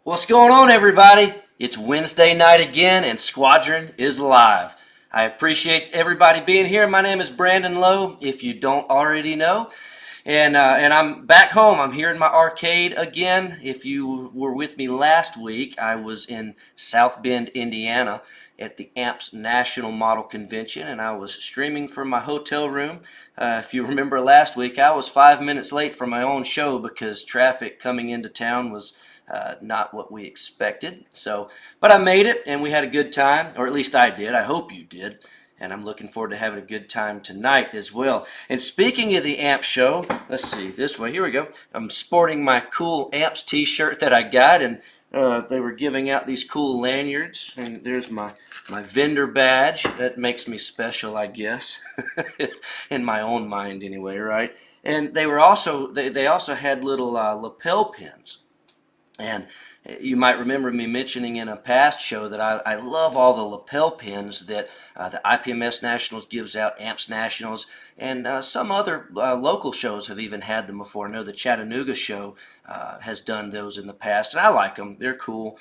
What's going on, everybody? It's Wednesday night again, and Squadron is live. I appreciate everybody being here. My name is Brandon Lowe, if you don't already know. And I'm back home. I'm here in my arcade again. If you were with me last week, I was in South Bend, Indiana at the AMPS National Model Convention, and I was streaming from my hotel room. If you remember last week, I was 5 minutes late for my own show because traffic coming into town was not what we expected. But I made it, and we had a good time, or at least I did. I hope you did. And I'm looking forward to having a good time tonight as well. And speaking of the AMPS show, let's see, this way, here we go. I'm sporting my cool AMPS t-shirt that I got, and they were giving out these cool lanyards. And there's my vendor badge. That makes me special, I guess, in my own mind anyway, right? And they also had little lapel pins. And you might remember me mentioning in a past show that I love all the lapel pins that the IPMS Nationals gives out, AMPS Nationals, and some other local shows have even had them before. I know the Chattanooga show has done those in the past, and I like them. They're cool.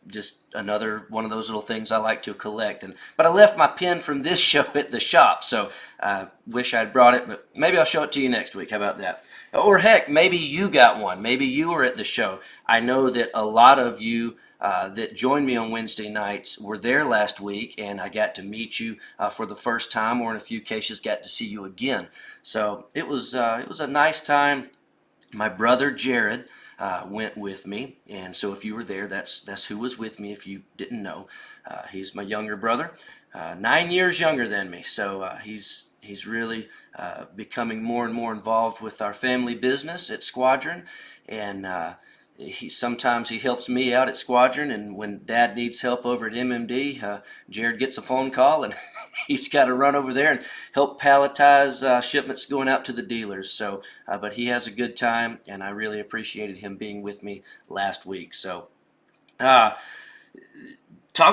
Just another one of those little things I like to collect. But I left my pin from this show at the shop, so I wish I'd brought it, but maybe I'll show it to you next week. How about that? Or heck, maybe you got one. Maybe you were at the show. I know that a lot of you that joined me on Wednesday nights were there last week, and I got to meet you for the first time, or in a few cases got to see you again. So it was a nice time. My brother Jared went with me, and so if you were there, that's who was with me. If you didn't know, he's my younger brother, 9 years younger than me. So he's really becoming more and more involved with our family business at Squadron, and sometimes he helps me out at Squadron, and when Dad needs help over at MMD, Jared gets a phone call, and he's got to run over there and help palletize shipments going out to the dealers. So, but he has a good time, and I really appreciated him being with me last week. So, talking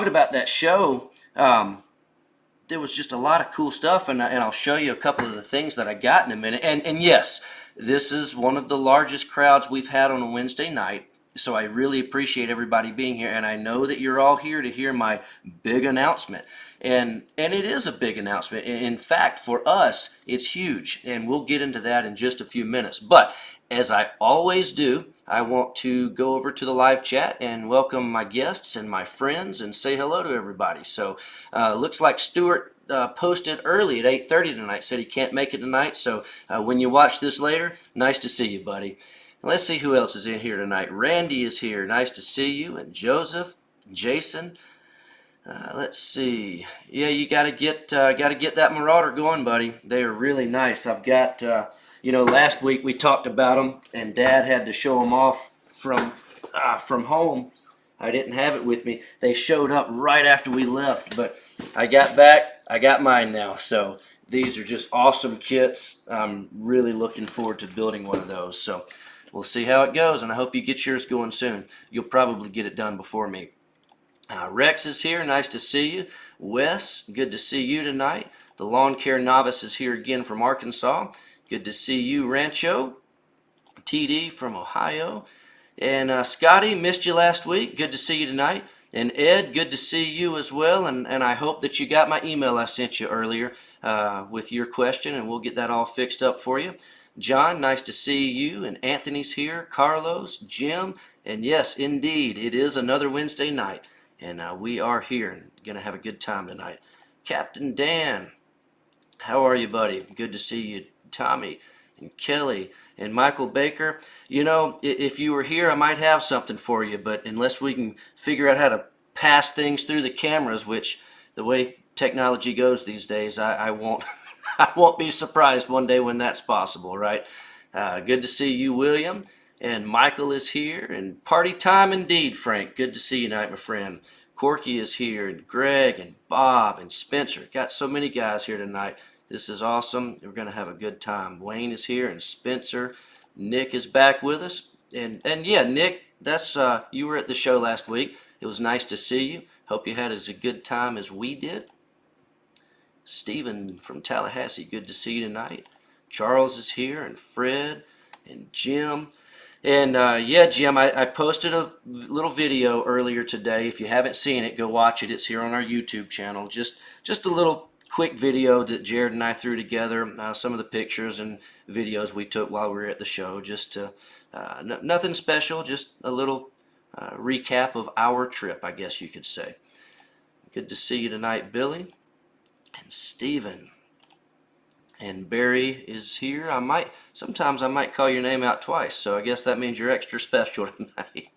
about that show, there was just a lot of cool stuff, and I'll show you a couple of the things that I got in a minute. And yes, this is one of the largest crowds we've had on a Wednesday night, so I really appreciate everybody being here, and I know that you're all here to hear my big announcement. And it is a big announcement. In fact, for us, it's huge, and we'll get into that in just a few minutes. But as I always do, I want to go over to the live chat and welcome my guests and my friends and say hello to everybody. So looks like Stuart posted early at 8:30 tonight, said he can't make it tonight. So when you watch this later, nice to see you, buddy. Let's see who else is in here tonight. Randy is here. Nice to see you. And Joseph, Jason. Let's see. Yeah, you gotta get that Marauder going, buddy. They are really nice. I've got last week we talked about them, and Dad had to show them off from home. I didn't have it with me. They showed up right after we left, but I got back. I got mine now. So these are just awesome kits. I'm really looking forward to building one of those. So we'll see how it goes, and I hope you get yours going soon. You'll probably get it done before me. Rex is here. Nice to see you. Wes, good to see you tonight. The Lawn Care Novice is here again from Arkansas. Good to see you, Rancho. TD from Ohio. And Scotty, missed you last week. Good to see you tonight. And Ed, good to see you as well. And I hope that you got my email I sent you earlier with your question, and we'll get that all fixed up for you. John, nice to see you. And Anthony's here. Carlos, Jim. And yes, indeed, it is another Wednesday night. And we are here and going to have a good time tonight. Captain Dan, how are you, buddy? Good to see you. Tommy and Kelly and Michael Baker. You know, if you were here, I might have something for you, but unless we can figure out how to pass things through the cameras, which the way technology goes these days, I won't I won't be surprised one day when that's possible, right? Good to see you, William. And Michael is here, and party time indeed, Frank. Good to see you tonight, my friend. Corky is here, and Greg, and Bob, and Spencer. Got so many guys here tonight. This is awesome. We're going to have a good time. Wayne is here, and Spencer. Nick is back with us. And yeah, Nick, that's you were at the show last week. It was nice to see you. Hope you had as a good time as we did. Stephen from Tallahassee, good to see you tonight. Charles is here, and Fred, and Jim. And yeah, Jim, I posted a little video earlier today. If you haven't seen it, go watch it. It's here on our YouTube channel. Just a little quick video that Jared and I threw together. Some of the pictures and videos we took while we were at the show. Just to, nothing special. Just a little recap of our trip, I guess you could say. Good to see you tonight, Billy and Steven. And Barry is here. Sometimes I might call your name out twice, so I guess that means you're extra special tonight.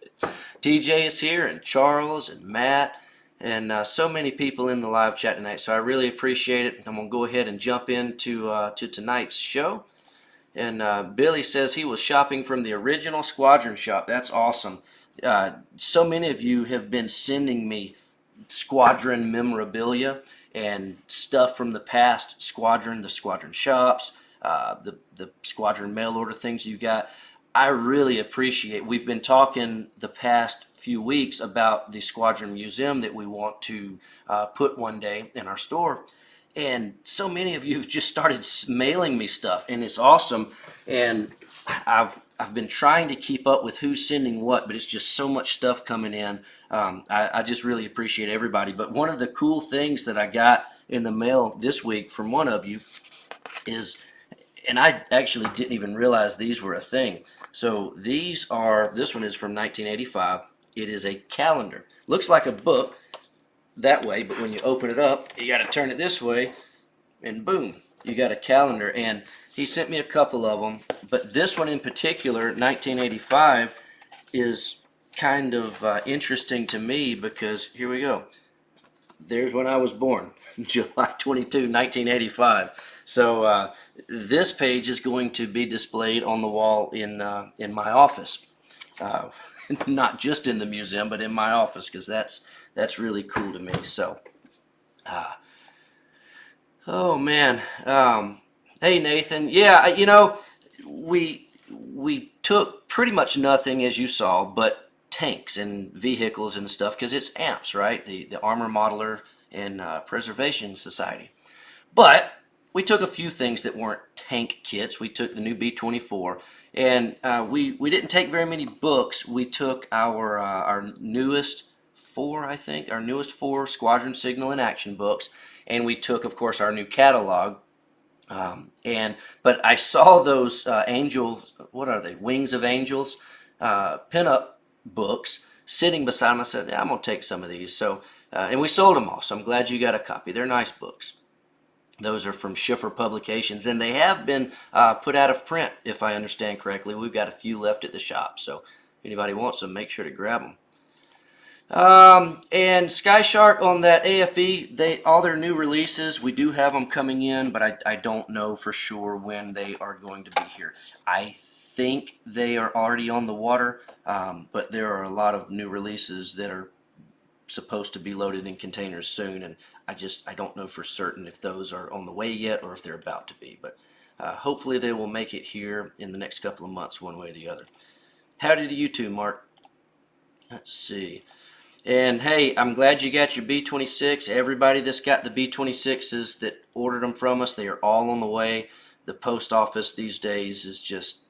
TJ is here, and Charles, and Matt, and so many people in the live chat tonight, so I really appreciate it. I'm going to go ahead and jump into to tonight's show. And Billy says he was shopping from the original Squadron shop. That's awesome. So many of you have been sending me Squadron memorabilia and stuff from the past Squadron, the Squadron shops, the Squadron mail order things you got. I really appreciate. We've been talking the past few weeks about the Squadron Museum that we want to put one day in our store. And so many of you have just started mailing me stuff, and it's awesome. And I've been trying to keep up with who's sending what, but it's just so much stuff coming in. I just really appreciate everybody. But one of the cool things that I got in the mail this week from one of you is, and I actually didn't even realize these were a thing. So this one is from 1985. It is a calendar. Looks like a book that way, but when you open it up, you got to turn it this way, and boom, you got a calendar. And he sent me a couple of them, but this one in particular, 1985, is kind of interesting to me because here we go. There's when I was born, July 22, 1985. So this page is going to be displayed on the wall in my office. Not just in the museum, but in my office, because that's really cool to me. So, oh man, hey Nathan, yeah, we took pretty much nothing, as you saw, but tanks and vehicles and stuff, because it's AMPS, right? The Armor Modeler and Preservation Society. But we took a few things that weren't tank kits. We took the new B-24, and we didn't take very many books. We took our newest four, I think, our newest 4 Squadron Signal and Action books, and we took, of course, our new catalog. But I saw those angels, what are they? Wings of Angels pinup books sitting beside them. I said, yeah, I'm gonna take some of these. So, and we sold them all. So I'm glad you got a copy. They're nice books. Those are from Schiffer Publications, and they have been put out of print, if I understand correctly. We've got a few left at the shop, so if anybody wants them, make sure to grab them. And Sky Shark on that AFE, all their new releases, we do have them coming in, but I don't know for sure when they are going to be here. I think they are already on the water, but there are a lot of new releases that are supposed to be loaded in containers soon, and I don't know for certain if those are on the way yet or if they're about to be, but hopefully they will make it here in the next couple of months one way or the other. Howdy to you too, Mark. Let's see. And hey, I'm glad you got your B-26. Everybody that's got the B-26s that ordered them from us, they are all on the way. The post office these days is just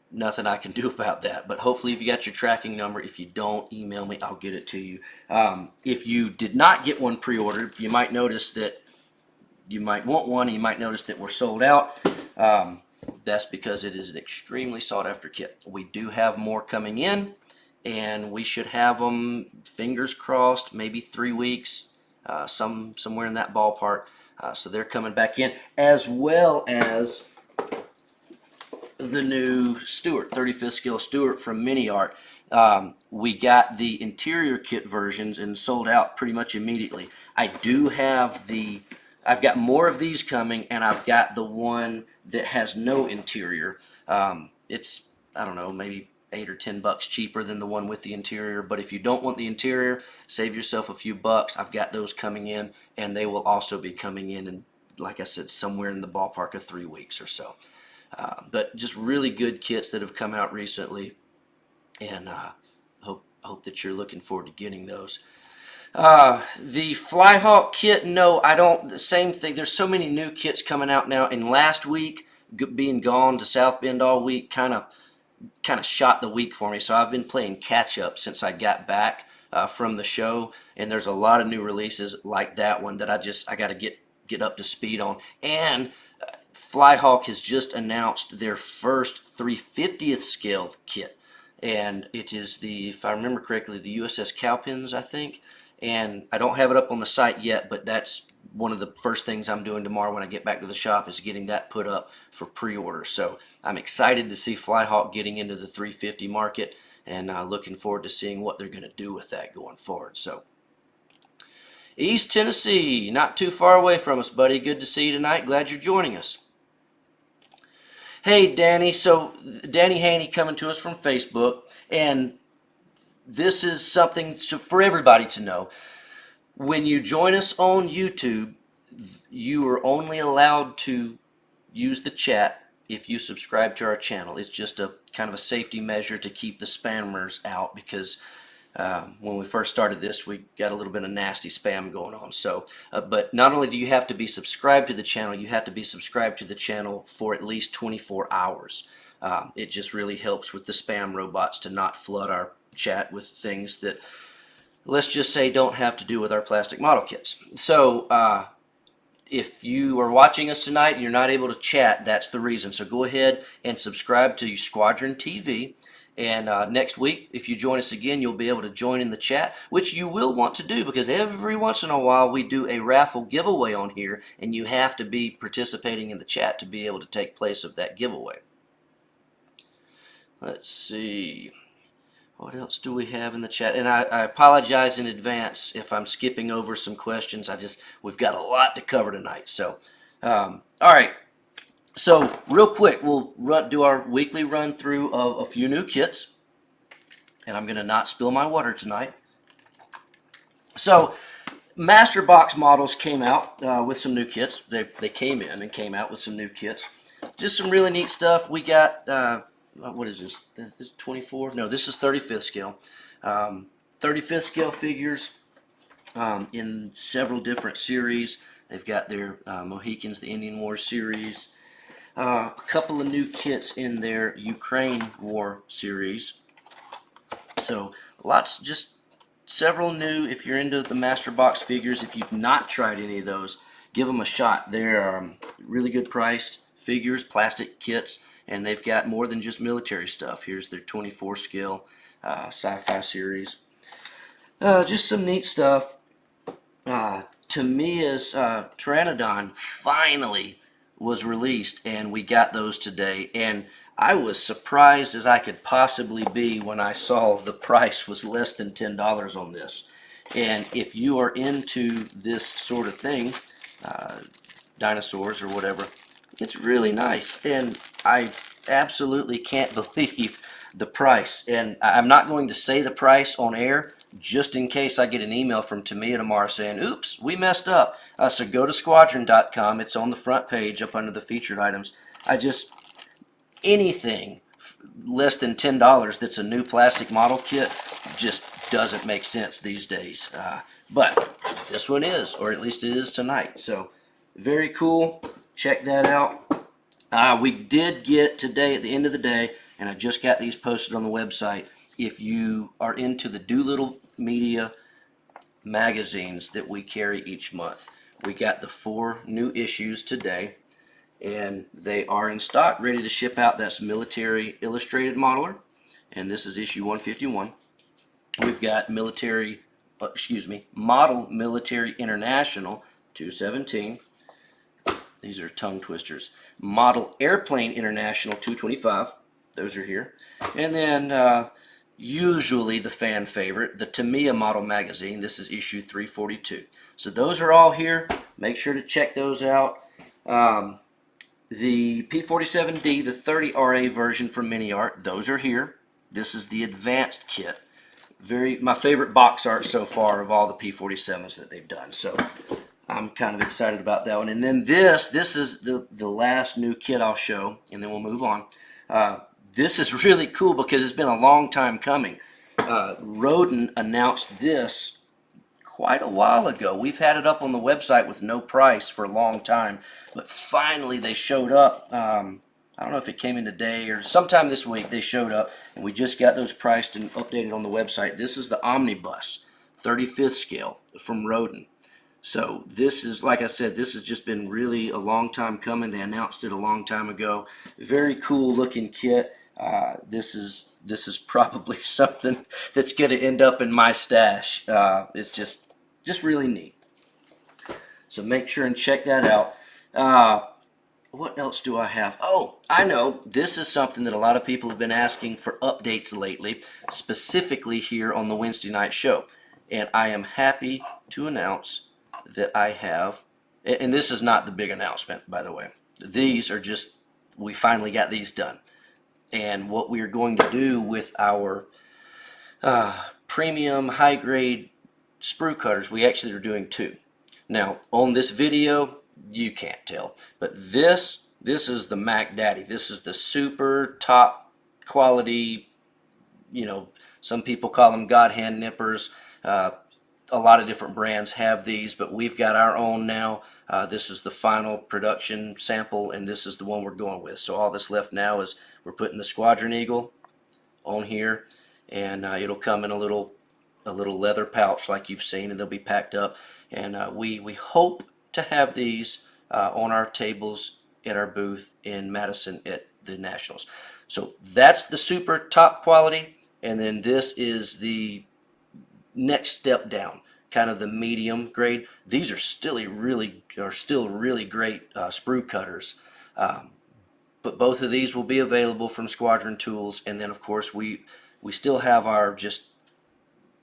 nothing I can do about that. But hopefully if you got your tracking number, if you don't, email me, I'll get it to you. If you did not get one pre-ordered, you might notice that you might want one, and you might notice that we're sold out. That's because it is an extremely sought after kit. We do have more coming in, and we should have them, fingers crossed, maybe 3 weeks, somewhere in that ballpark. So they're coming back in, as well as the new Stewart, 35th Scale Stewart from Mini Art. We got the interior kit versions and sold out pretty much immediately. I do have I've got more of these coming, and I've got the one that has no interior. It's, I don't know, maybe $8 or $10 cheaper than the one with the interior, but if you don't want the interior, save yourself a few bucks. I've got those coming in, and they will also be coming in, and like I said, somewhere in the ballpark of 3 weeks or so. But just really good kits that have come out recently, and hope that you're looking forward to getting those. The Flyhawk kit, no, I don't. The same thing. There's so many new kits coming out now, and last week being gone to South Bend all week kind of kind of shot the week for me. So I've been playing catch up since I got back from the show, and there's a lot of new releases like that one that I got to get up to speed on. And Flyhawk has just announced their first 350th scale kit, and it is the, if I remember correctly, the USS Cowpens, I think. And I don't have it up on the site yet, but that's one of the first things I'm doing tomorrow when I get back to the shop, is getting that put up for pre-order. So I'm excited to see Flyhawk getting into the 350 market, and looking forward to seeing what they're going to do with that going forward. So East Tennessee, not too far away from us, buddy. Good to see you tonight. Glad you're joining us. Hey, Danny. So Danny Haney coming to us from Facebook, and this is something for everybody to know. When you join us on YouTube, you are only allowed to use the chat if you subscribe to our channel. It's just a kind of a safety measure to keep the spammers out, because when we first started this, we got a little bit of nasty spam going on. So, but not only do you have to be subscribed to the channel, you have to be subscribed to the channel for at least 24 hours. It just really helps with the spam robots to not flood our chat with things that, let's just say, don't have to do with our plastic model kits. So if you are watching us tonight and you're not able to chat, that's the reason. So go ahead and subscribe to Squadron TV. And next week, if you join us again, you'll be able to join in the chat, which you will want to do, because every once in a while we do a raffle giveaway on here, and you have to be participating in the chat to be able to take place of that giveaway. Let's see. What else do we have in the chat? And I apologize in advance if I'm skipping over some questions. We've got a lot to cover tonight. So, all right. So real quick, we'll do our weekly run through of a few new kits. And I'm going to not spill my water tonight. So Master Box models came out with some new kits. They came in and came out with some new kits. Just some really neat stuff. We got... what is this? This is 24? No, this is 35th scale. 35th scale figures in several different series. They've got their Mohicans, the Indian War series. A couple of new kits in their Ukraine War series. So lots, just several new. If you're into the Master Box figures, if you've not tried any of those, give them a shot. They're really good priced figures, plastic kits. And they've got more than just military stuff. Here's their 24 scale sci-fi series. Just some neat stuff. Tamiya's Pteranodon finally was released, and we got those today. And I was surprised as I could possibly be when I saw the price was less than $10 on this. And if you are into this sort of thing, dinosaurs or whatever, it's really nice, and I absolutely can't believe the price. And I'm not going to say the price on air, just in case I get an email from Tamiya tomorrow saying, oops, we messed up. So go to squadron.com. It's on the front page up under the featured items. Anything less than $10 that's a new plastic model kit just doesn't make sense these days. But this one is, or at least it is tonight. So very cool. Check that out. We did get today, at the end of the day, and I just got these posted on the website, if you are into the Doolittle Media magazines that we carry each month. We got the 4 new issues today, and they are in stock, ready to ship out. That's Military Illustrated Modeler, and this is issue 151. We've got Model Military International 217. These are tongue twisters. Model Airplane International 225. Those are here. And then usually the fan favorite, the Tamiya Model Magazine. This is issue 342. So those are all here. Make sure to check those out. The P47D, the 30 RA version from Mini Art, those are here. This is the advanced kit. My favorite box art so far of all the P47s that they've done. So I'm kind of excited about that one. And then this is the last new kit I'll show, and then we'll move on. This is really cool because it's been a long time coming. Rodin announced this quite a while ago. We've had it up on the website with no price for a long time, but finally they showed up I don't know if it came in today or sometime this week. They showed up, and we just got those priced and updated on the website. This is the Omnibus 35th scale from Rodin. So this is, like I said, this has just been really a long time coming. They announced it a long time ago. Very cool looking kit. This is probably something that's going to end up in my stash. It's just really neat. So make sure and check that out. What else do I have? Oh, I know. This is something that a lot of people have been asking for updates lately, specifically here on the Wednesday night show. And I am happy to announce that I have, and this is not the big announcement, by the way. These are just, we finally got these done. And what we are going to do with our premium high-grade sprue cutters, we actually are doing two. Now, on this video, you can't tell, but this is the Mac Daddy. This is the super top quality, some people call them God hand nippers. A lot of different brands have these, but we've got our own now. This is the final production sample, and this is the one we're going with. So all that's left now is we're putting the Squadron Eagle on here, and it'll come in a little leather pouch like you've seen, and they'll be packed up. And we hope to have these on our tables at our booth in Madison at the Nationals. So that's the super top quality, and then this is the next step down, kind of the medium grade. These are still really great sprue cutters, but both of these will be available from Squadron Tools. And then of course we still have our just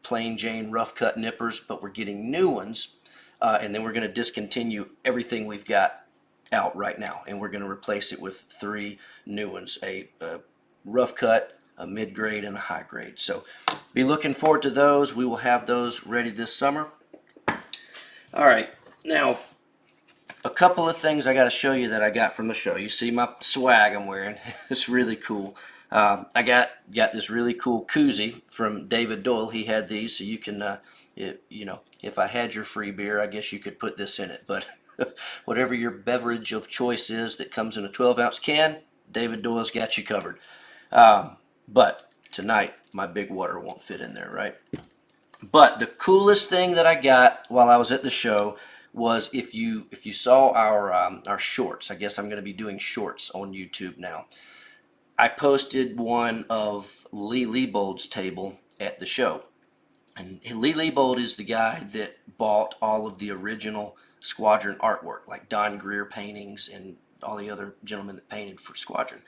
plain Jane rough cut nippers, but we're getting new ones, and then we're going to discontinue everything we've got out right now, and we're going to replace it with 3 new ones: a rough cut, a mid-grade, and a high-grade. So be looking forward to those. We will have those ready this summer. All right, now a couple of things I got to show you that I got from the show. You see my swag I'm wearing. It's really cool. I got this really cool koozie from David Doyle. He had these, so you can, if I had your free beer, I guess you could put this in it. But whatever your beverage of choice is that comes in a 12-ounce can, David Doyle's got you covered. But tonight, my big water won't fit in there, right? But the coolest thing that I got while I was at the show was, if you saw our shorts. I guess I'm going to be doing shorts on YouTube now. I posted one of Lee Leibold's table at the show. And Lee Leibold is the guy that bought all of the original Squadron artwork, like Don Greer paintings and all the other gentlemen that painted for Squadron.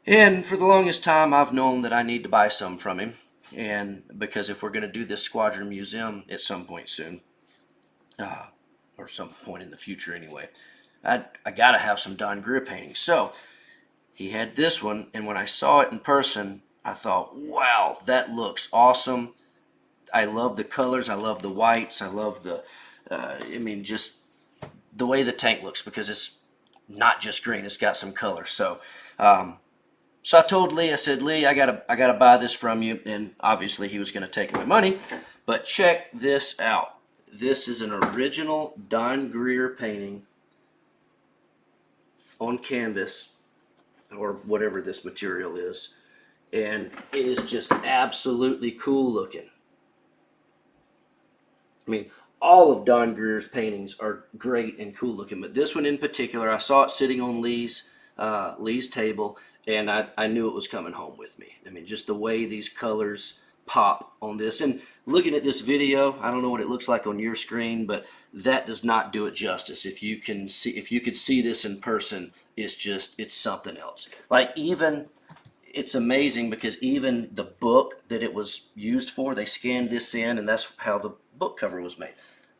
And for the longest time, I've known that I need to buy some from him. And because if we're going to do this Squadron Museum at some point soon, or some point in the future anyway, I got to have some Don Greer paintings. So he had this one, and when I saw it in person, I thought, wow, that looks awesome. I love the colors. I love the whites. I love the, just the way the tank looks, because it's not just green. It's got some color. So, so I told Lee, I said, Lee, I gotta buy this from you. And obviously he was going to take my money. But check this out. This is an original Don Greer painting on canvas, or whatever this material is. And it is just absolutely cool looking. I mean, all of Don Greer's paintings are great and cool looking, but this one in particular, I saw it sitting on Lee's table, and I knew it was coming home with me. I mean, just the way these colors pop on this. And looking at this video, I don't know what it looks like on your screen, but that does not do it justice. If you could see this in person, it's something else. Like, even, it's amazing, because even the book that it was used for, they scanned this in, and that's how the book cover was made.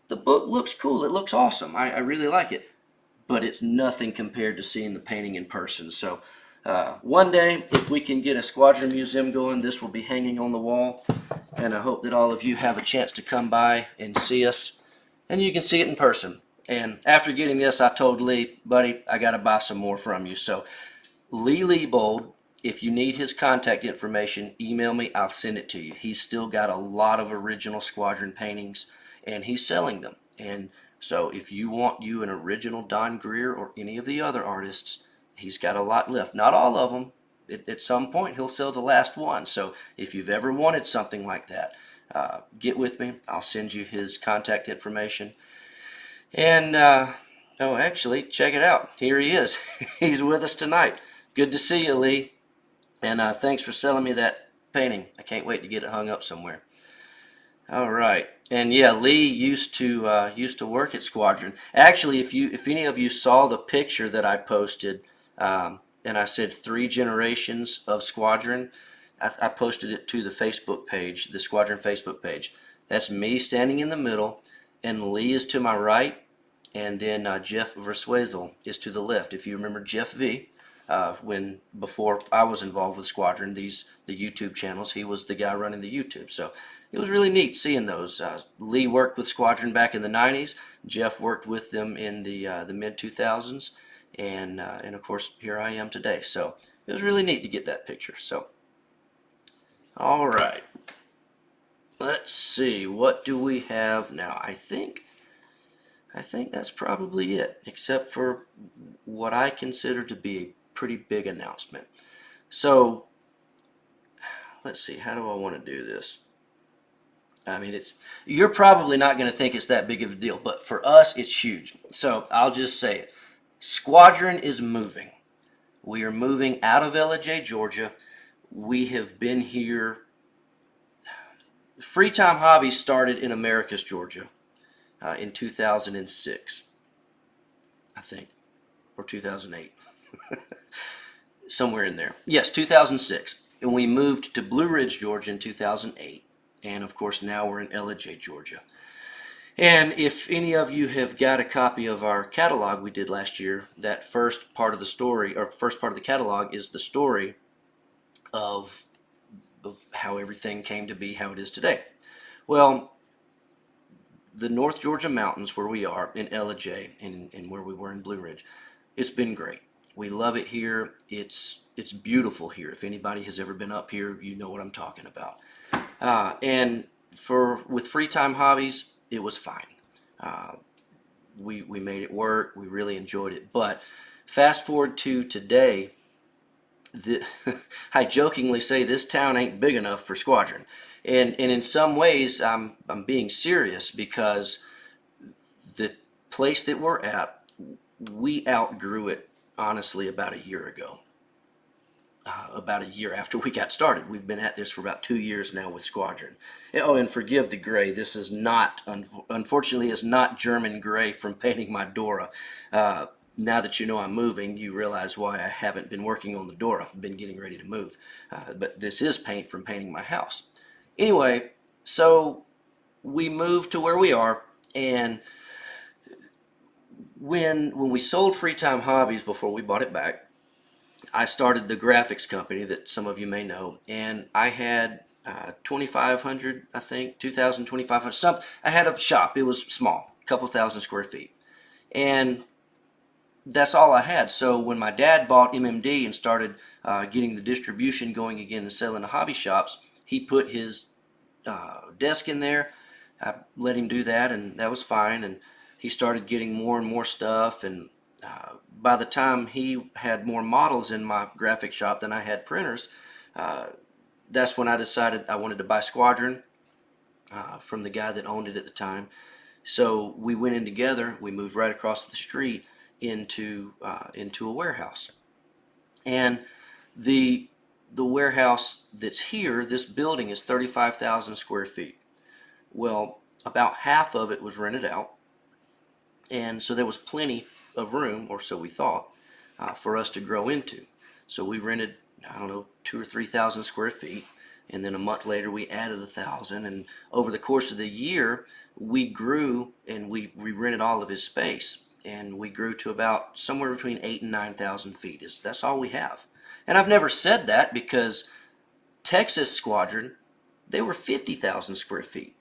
The book looks cool. It looks awesome. I really like it, but it's nothing compared to seeing the painting in person. So one day, if we can get a Squadron Museum going, this will be hanging on the wall, and I hope that all of you have a chance to come by and see us, and you can see it in person. And after getting this, I told Lee, buddy, I got to buy some more from you. So Lee Leibold, if you need his contact information, email me. I'll send it to you. He's still got a lot of original Squadron paintings, and he's selling them. And so if you want an original Don Greer or any of the other artists, he's got a lot left. Not all of them. At some point, he'll sell the last one. So if you've ever wanted something like that, get with me. I'll send you his contact information. And, oh, actually, check it out. Here he is. He's with us tonight. Good to see you, Lee. And thanks for selling me that painting. I can't wait to get it hung up somewhere. All right. And yeah, Lee used to work at Squadron. Actually, if any of you saw the picture that I posted, and I said 3 generations of Squadron, I posted it to the Facebook page, the Squadron Facebook page. That's me standing in the middle, and Lee is to my right, and then Jeff Verswezel is to the left. If you remember Jeff V, before I was involved with Squadron, the YouTube channels, he was the guy running the YouTube. So it was really neat seeing those. Lee worked with Squadron back in the 90s. Jeff worked with them in the mid 2000s. And of course, here I am today. So it was really neat to get that picture. So, all right. Let's see. What do we have now? I think that's probably it, except for what I consider to be a pretty big announcement. So, let's see. How do I want to do this? I mean, you're probably not going to think it's that big of a deal, but for us, it's huge. So I'll just say it. Squadron is moving. We are moving out of LJ, Georgia. We have been here. Free Time Hobbies started in Americus, Georgia, in 2006, I think, or 2008, somewhere in there. Yes, 2006. And we moved to Blue Ridge, Georgia in 2008. And of course, now we're in LJ, Georgia. And if any of you have got a copy of our catalog we did last year, that first part of the story, or first part of the catalog, is the story of how everything came to be how it is today. Well, the North Georgia mountains, where we are in LJ and where we were in Blue Ridge, it's been great. We love it here. It's beautiful here. If anybody has ever been up here, you know what I'm talking about. And with Free Time Hobbies, it was fine. We made it work. We really enjoyed it. But fast forward to today, I jokingly say this town ain't big enough for Squadron. And in some ways, I'm being serious, because the place that we're at, we outgrew it, honestly, about a year ago. About a year after we got started. We've been at this for about 2 years now with Squadron. Oh, and forgive the gray. This is not, unfortunately, is not German gray from painting my Dora. Now that you know I'm moving, you realize why I haven't been working on the Dora. I've been getting ready to move. But this is paint from painting my house. Anyway, so we moved to where we are, and when we sold Free Time Hobbies before we bought it back, I started the graphics company that some of you may know, and I had 2,500, I think, 2,000, 2,500, something. I had a shop. It was small, a couple thousand square feet, and that's all I had. So when my dad bought MMD and started getting the distribution going again and selling to hobby shops, he put his desk in there. I let him do that, and that was fine, and he started getting more and more stuff, and by the time he had more models in my graphic shop than I had printers, that's when I decided I wanted to buy Squadron from the guy that owned it at the time. So we went in together. We moved right across the street into a warehouse, and the warehouse that's here, this building, is 35,000 square feet. Well, about half of it was rented out, and so there was plenty of room, or so we thought, for us to grow into. So we rented, I don't know, 2,000 or 3,000 square feet, and then a month later we added 1,000, and over the course of the year we grew, and we rented all of his space, and we grew to about somewhere between 8,000 and 9,000 feet. That's all we have. And I've never said that, because Texas Squadron, they were 50,000 square feet.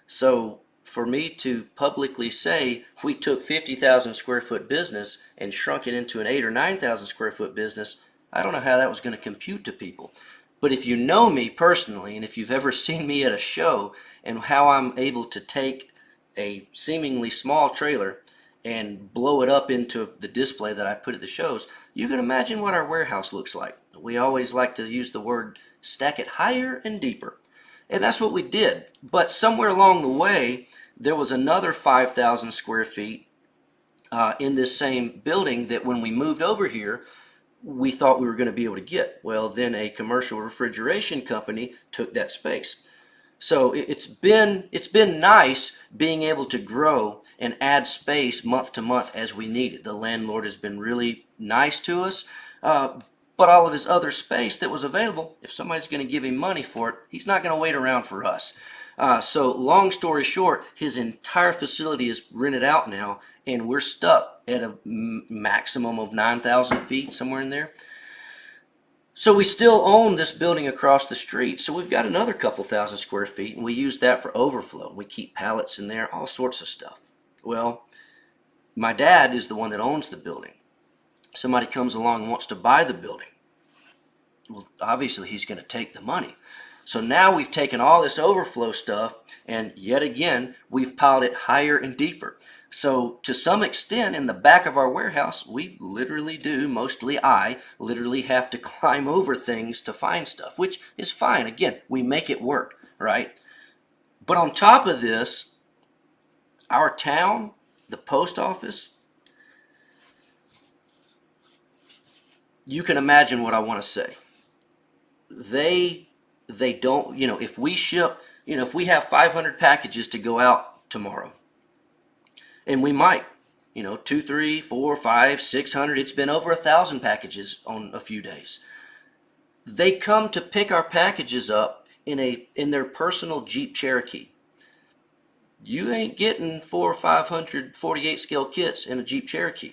So for me to publicly say we took 50,000 square foot business and shrunk it into an 8,000 or 9,000 square foot business, I don't know how that was going to compute to people. But if you know me personally, and if you've ever seen me at a show and how I'm able to take a seemingly small trailer and blow it up into the display that I put at the shows, you can imagine what our warehouse looks like. We always like to use the word stack it higher and deeper. And that's what we did. But somewhere along the way, there was another 5,000 square feet in this same building that when we moved over here, we thought we were going to be able to get. Well, then a commercial refrigeration company took that space. So it's been nice being able to grow and add space month to month as we need it. The landlord has been really nice to us, but all of his other space that was available, if somebody's going to give him money for it, he's not going to wait around for us. So long story short, his entire facility is rented out now, and we're stuck at a maximum of 9,000 feet, somewhere in there. So we still own this building across the street. So we've got another couple thousand square feet, and we use that for overflow. We keep pallets in there, all sorts of stuff. Well, my dad is the one that owns the building. Somebody comes along and wants to buy the building. Well, obviously he's going to take the money. So now we've taken all this overflow stuff, and yet again, we've piled it higher and deeper. So to some extent, in the back of our warehouse, we literally do, mostly I, literally have to climb over things to find stuff, which is fine. Again, we make it work, right? But on top of this, our town, the post office, you can imagine what I want to say. They don't, if we ship, if we have 500 packages to go out tomorrow, and we might, 2, 3, 4, 5, 600, it's been over 1,000 packages on a few days. They come to pick our packages up in their personal Jeep Cherokee. You ain't getting 400 or 500 48 scale kits in a Jeep Cherokee.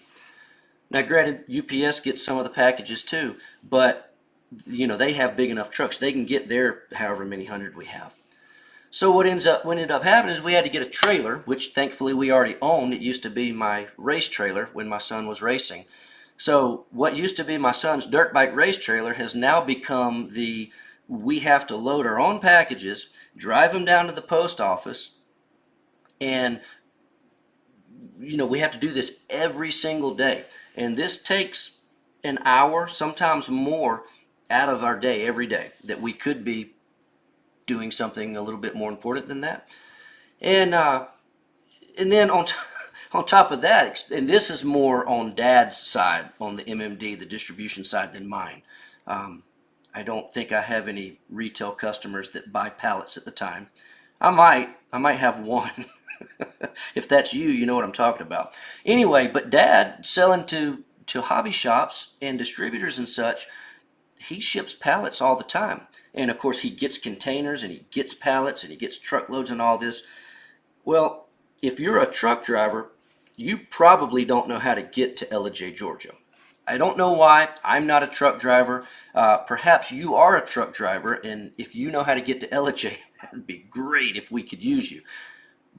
Now granted, UPS gets some of the packages too, but they have big enough trucks. They can get their however many hundred we have. So what ended up happening is we had to get a trailer, which thankfully we already owned. It used to be my race trailer when my son was racing. So what used to be my son's dirt bike race trailer has now become we have to load our own packages, drive them down to the post office, and we have to do this every single day. And this takes an hour, sometimes more, out of our day every day that we could be doing something a little bit more important than that. And then on top of that, and this is more on Dad's side, on the MMD, the distribution side, than mine. I don't think I have any retail customers that buy pallets at the time. I might have one. If that's you, you know what I'm talking about. Anyway, but Dad selling to hobby shops and distributors and such, he ships pallets all the time. And of course he gets containers and he gets pallets and he gets truckloads and all this. Well, if you're a truck driver, you probably don't know how to get to Ellijay, Georgia. I don't know why. I'm not a truck driver. Perhaps you are a truck driver, and if you know how to get to Ellijay, that'd be great if we could use you.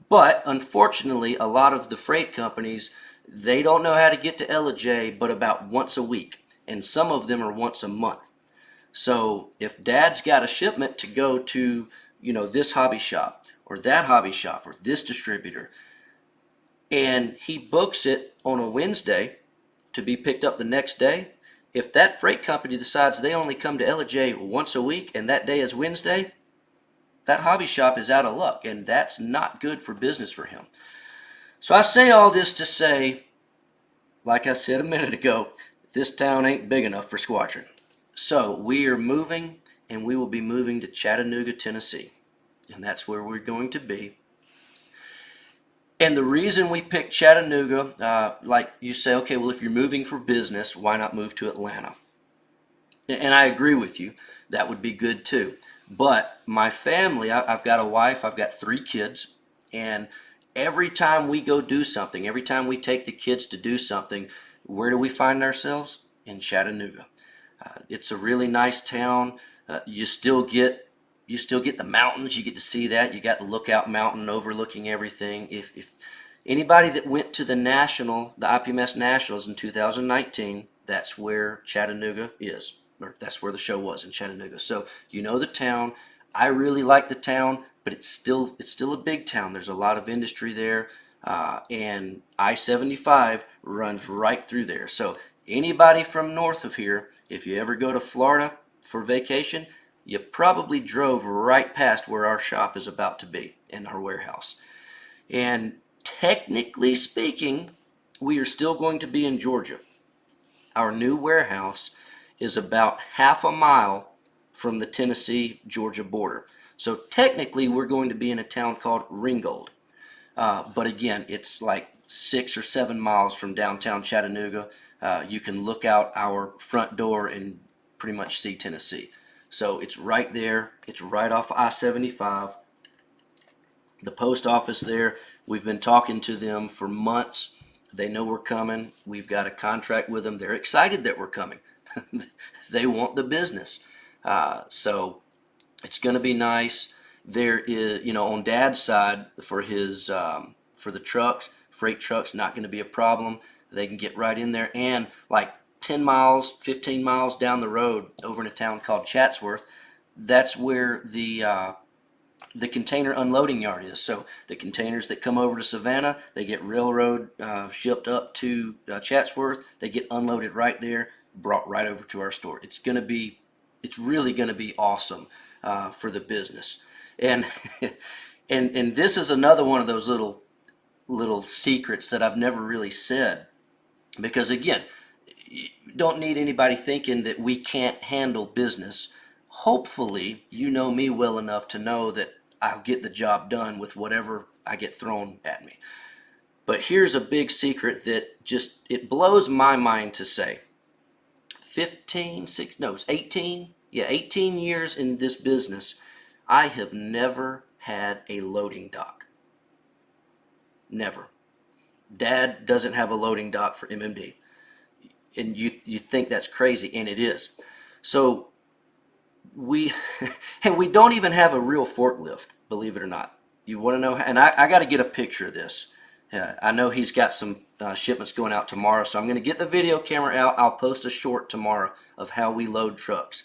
But unfortunately, a lot of the freight companies, they don't know how to get to Ellijay but about once a week, and some of them are once a month. So if Dad's got a shipment to go to, this hobby shop or that hobby shop or this distributor, and he books it on a Wednesday to be picked up the next day, if that freight company decides they only come to Ellijay once a week and that day is Wednesday, that hobby shop is out of luck, and that's not good for business for him. So I say all this to say, like I said a minute ago, this town ain't big enough for Squadron. So we are moving, and we will be moving to Chattanooga, Tennessee. And that's where we're going to be. And the reason we picked Chattanooga, like you say, okay, well, if you're moving for business, why not move to Atlanta? And I agree with you. That would be good too. But my family, I've got a wife, I've got 3 kids, and every time we go do something, every time we take the kids to do something, where do we find ourselves? In Chattanooga. It's a really nice town. You still get the mountains. You get to see that. You got the Lookout Mountain overlooking everything. If anybody that went to the IPMS Nationals in 2019, that's where Chattanooga is. Or that's where the show was, in Chattanooga. So the town. I really like the town, but it's still a big town. There's a lot of industry there. and I-75 runs right through there. So anybody from north of here, if you ever go to Florida for vacation, you probably drove right past where our shop is about to be in our warehouse. And technically speaking, we are still going to be in Georgia. Our new warehouse is about half a mile from the Tennessee-Georgia border. So technically, we're going to be in a town called Ringgold. But again, it's like 6 or 7 miles from downtown Chattanooga. You can look out our front door and pretty much see Tennessee. So it's right there. It's right off I-75. The post office there, we've been talking to them for months. They know we're coming. We've got a contract with them. They're excited that we're coming. They want the business. So it's going to be nice. There is, on Dad's side for his for the trucks, freight trucks, not going to be a problem. They can get right in there, and like 10 miles, 15 miles down the road, over in a town called Chatsworth, that's where the container unloading yard is. So the containers that come over to Savannah, they get railroad shipped up to Chatsworth. They get unloaded right there, brought right over to our store. It's really going to be awesome for the business. And and this is another one of those little secrets that I've never really said, because again, you don't need anybody thinking that we can't handle business. Hopefully, you know me well enough to know that I'll get the job done with whatever I get thrown at me. But here's a big secret that it blows my mind to say. 18 years in this business, I have never had a loading dock. Never. Dad doesn't have a loading dock for MMD. And you think that's crazy, and it is. So we don't even have a real forklift, believe it or not. You want to know, and I got to get a picture of this. I know he's got some shipments going out tomorrow, so I'm going to get the video camera out. I'll post a short tomorrow of how we load trucks.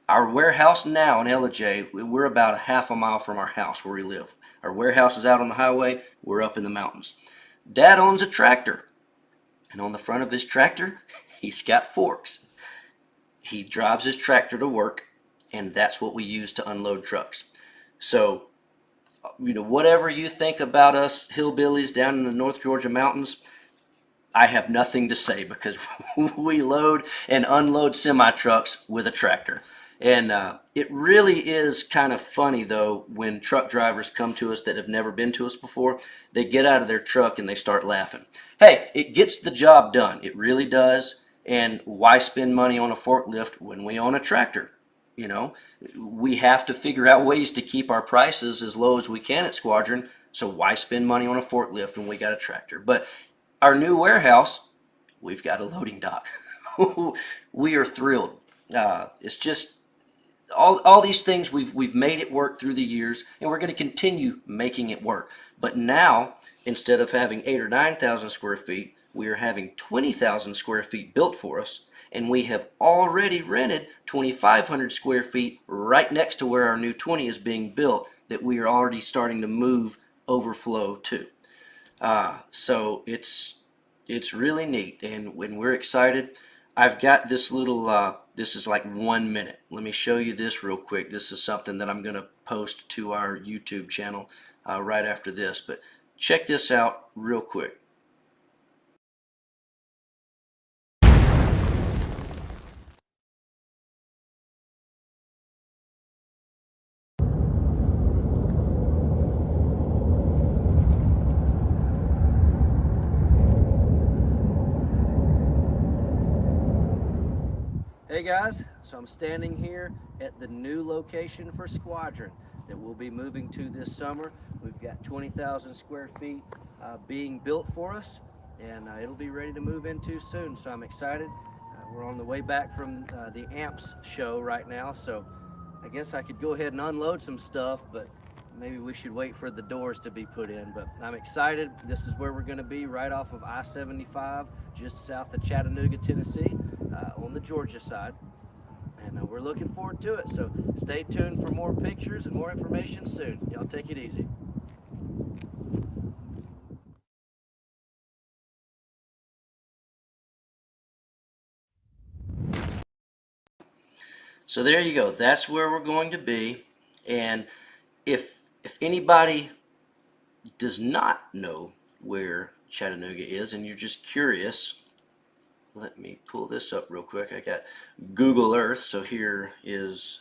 Our warehouse now in Ellijay, we're about a half a mile from our house where we live. Our warehouse is out on the highway. We're up in the mountains. Dad owns a tractor, and on the front of his tractor, he's got forks. He drives his tractor to work, and that's what we use to unload trucks. So, whatever you think about us hillbillies down in the North Georgia mountains, I have nothing to say, because we load and unload semi-trucks with a tractor. And it really is kind of funny, though, when truck drivers come to us that have never been to us before. They get out of their truck and they start laughing. Hey, it gets the job done. It really does. And why spend money on a forklift when we own a tractor? We have to figure out ways to keep our prices as low as we can at Squadron. So why spend money on a forklift when we got a tractor? But our new warehouse, we've got a loading dock. We are thrilled. It's just all these things, we've made it work through the years, and we're going to continue making it work. But now, instead of having 8,000 or 9,000 square feet, we are having 20,000 square feet built for us, and we have already rented 2,500 square feet right next to where our new 20 is being built, that we are already starting to move overflow to. So it's really neat, and when we're excited. I've got this little, this is like 1 minute. Let me show you this real quick. This is something that I'm going to post to our YouTube channel right after this. But check this out real quick. Hey guys, so I'm standing here at the new location for Squadron that we'll be moving to this summer. We've got 20,000 square feet being built for us, and it'll be ready to move into soon, so I'm excited. We're on the way back from the AMPS show right now, so I guess I could go ahead and unload some stuff, but maybe we should wait for the doors to be put in. But I'm excited. This is where we're going to be, right off of I-75, just south of Chattanooga, Tennessee, on the Georgia side. And we're looking forward to it. So stay tuned for more pictures and more information soon. Y'all take it easy. So there you go. That's where we're going to be. And if anybody does not know where Chattanooga is and you're just curious, let me pull this up real quick. I got Google Earth. So here is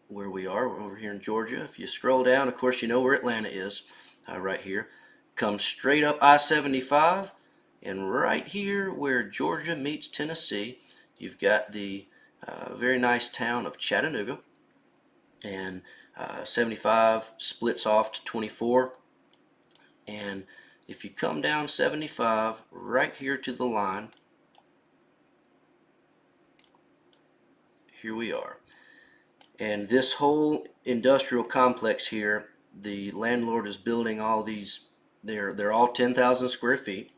where we are. We're over here in Georgia. If you scroll down, of course, you know where Atlanta is, right here. Come straight up I-75, and right here where Georgia meets Tennessee, you've got the very nice town of Chattanooga, and 75 splits off to 24, and if you come down 75 right here to the line, here we are. And this whole industrial complex here, the landlord is building all these, they're all 10,000 square feet,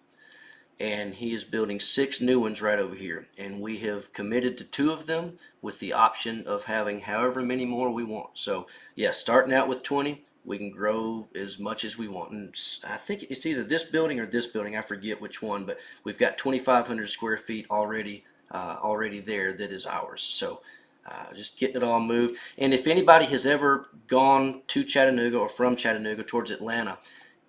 and he is building 6 new ones right over here. And we have committed to 2 of them with the option of having however many more we want. So yeah, starting out with 20, we can grow as much as we want. And I think it's either this building or this building, I forget which one, but we've got 2,500 square feet already there that is ours. So just getting it all moved. And if anybody has ever gone to Chattanooga or from Chattanooga towards Atlanta,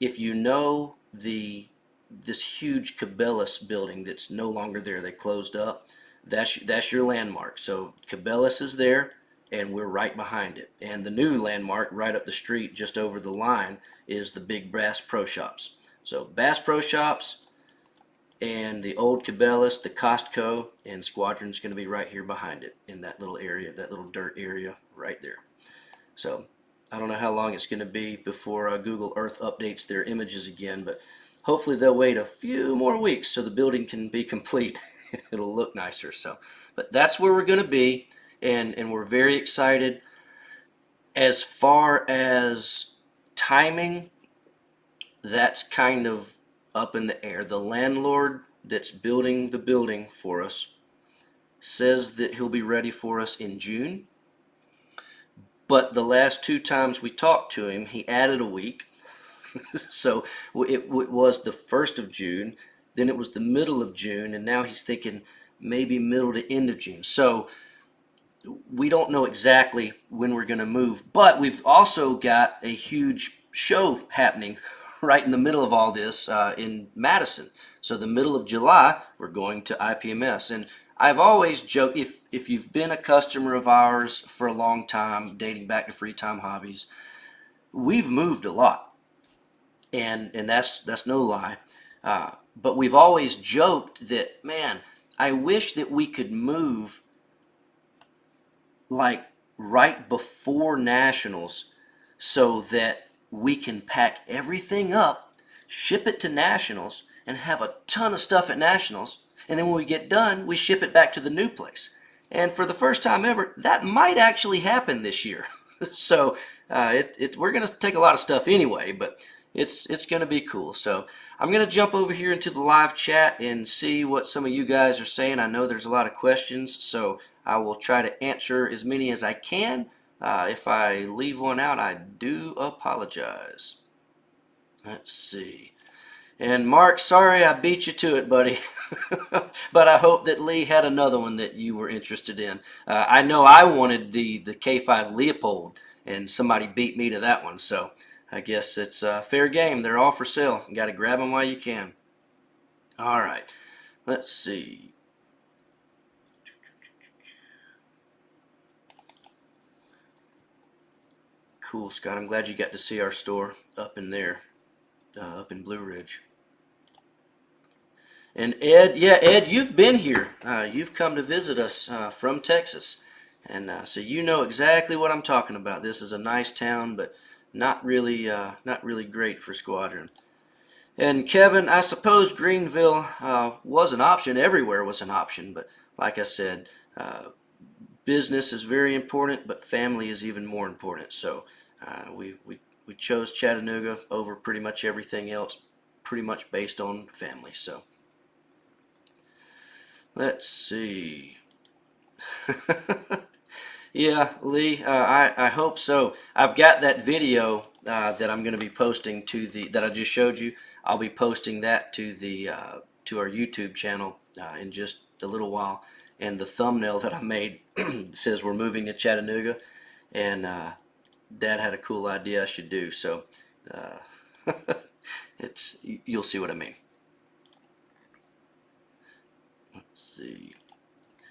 if you know this huge Cabela's building that's no longer there, they closed up, that's your landmark. So Cabela's is there, and we're right behind it. And the new landmark right up the street, just over the line, is the big Bass Pro Shops. So Bass Pro Shops and the old Cabela's, the Costco, and Squadron's going to be right here behind it in that little area, that little dirt area right there. So I don't know how long it's going to be before Google Earth updates their images again, but hopefully they'll wait a few more weeks so the building can be complete. It'll look nicer. So, but that's where we're going to be, and we're very excited. As far as timing, that's kind of up in the air. The landlord that's building the building for us says that he'll be ready for us in June, but the last 2 times we talked to him, he added a week. So it was the 1st of June, then it was the middle of June, and now he's thinking maybe middle to end of June. So we don't know exactly when we're going to move, but we've also got a huge show happening right in the middle of all this in Madison. So the middle of July, we're going to IPMS. And I've always joked, if you've been a customer of ours for a long time, dating back to Free Time Hobbies, we've moved a lot. And that's no lie. But we've always joked that, man, I wish that we could move like right before Nationals so that we can pack everything up, ship it to Nationals, and have a ton of stuff at Nationals. And then when we get done, we ship it back to the new place. And for the first time ever, that might actually happen this year. So we're going to take a lot of stuff anyway, but it's going to be cool. So I'm going to jump over here into the live chat and see what some of you guys are saying. I know there's a lot of questions, so I will try to answer as many as I can. If I leave one out, I do apologize. Let's see. And Mark, sorry I beat you to it, buddy. But I hope that Lee had another one that you were interested in. I know I wanted the K5 Leopold, and somebody beat me to that one. So I guess it's fair game. They're all for sale. You got to grab them while you can. All right. Let's see. Cool, Scott. I'm glad you got to see our store up in there, up in Blue Ridge. And Ed, yeah, Ed, you've been here. You've come to visit us from Texas. And so you know exactly what I'm talking about. This is a nice town, but not really great for Squadron. And Kevin, I suppose Greenville was an option. Everywhere was an option. But like I said, business is very important, but family is even more important. So we chose Chattanooga over pretty much everything else, pretty much based on family. So let's see. Yeah, Lee, I hope so. I've got that video that I'm going to be posting that I just showed you. I'll be posting that to our YouTube channel in just a little while, and the thumbnail that I made says we're moving to Chattanooga, and Dad had a cool idea I should do. So you'll see what I mean. Let's see.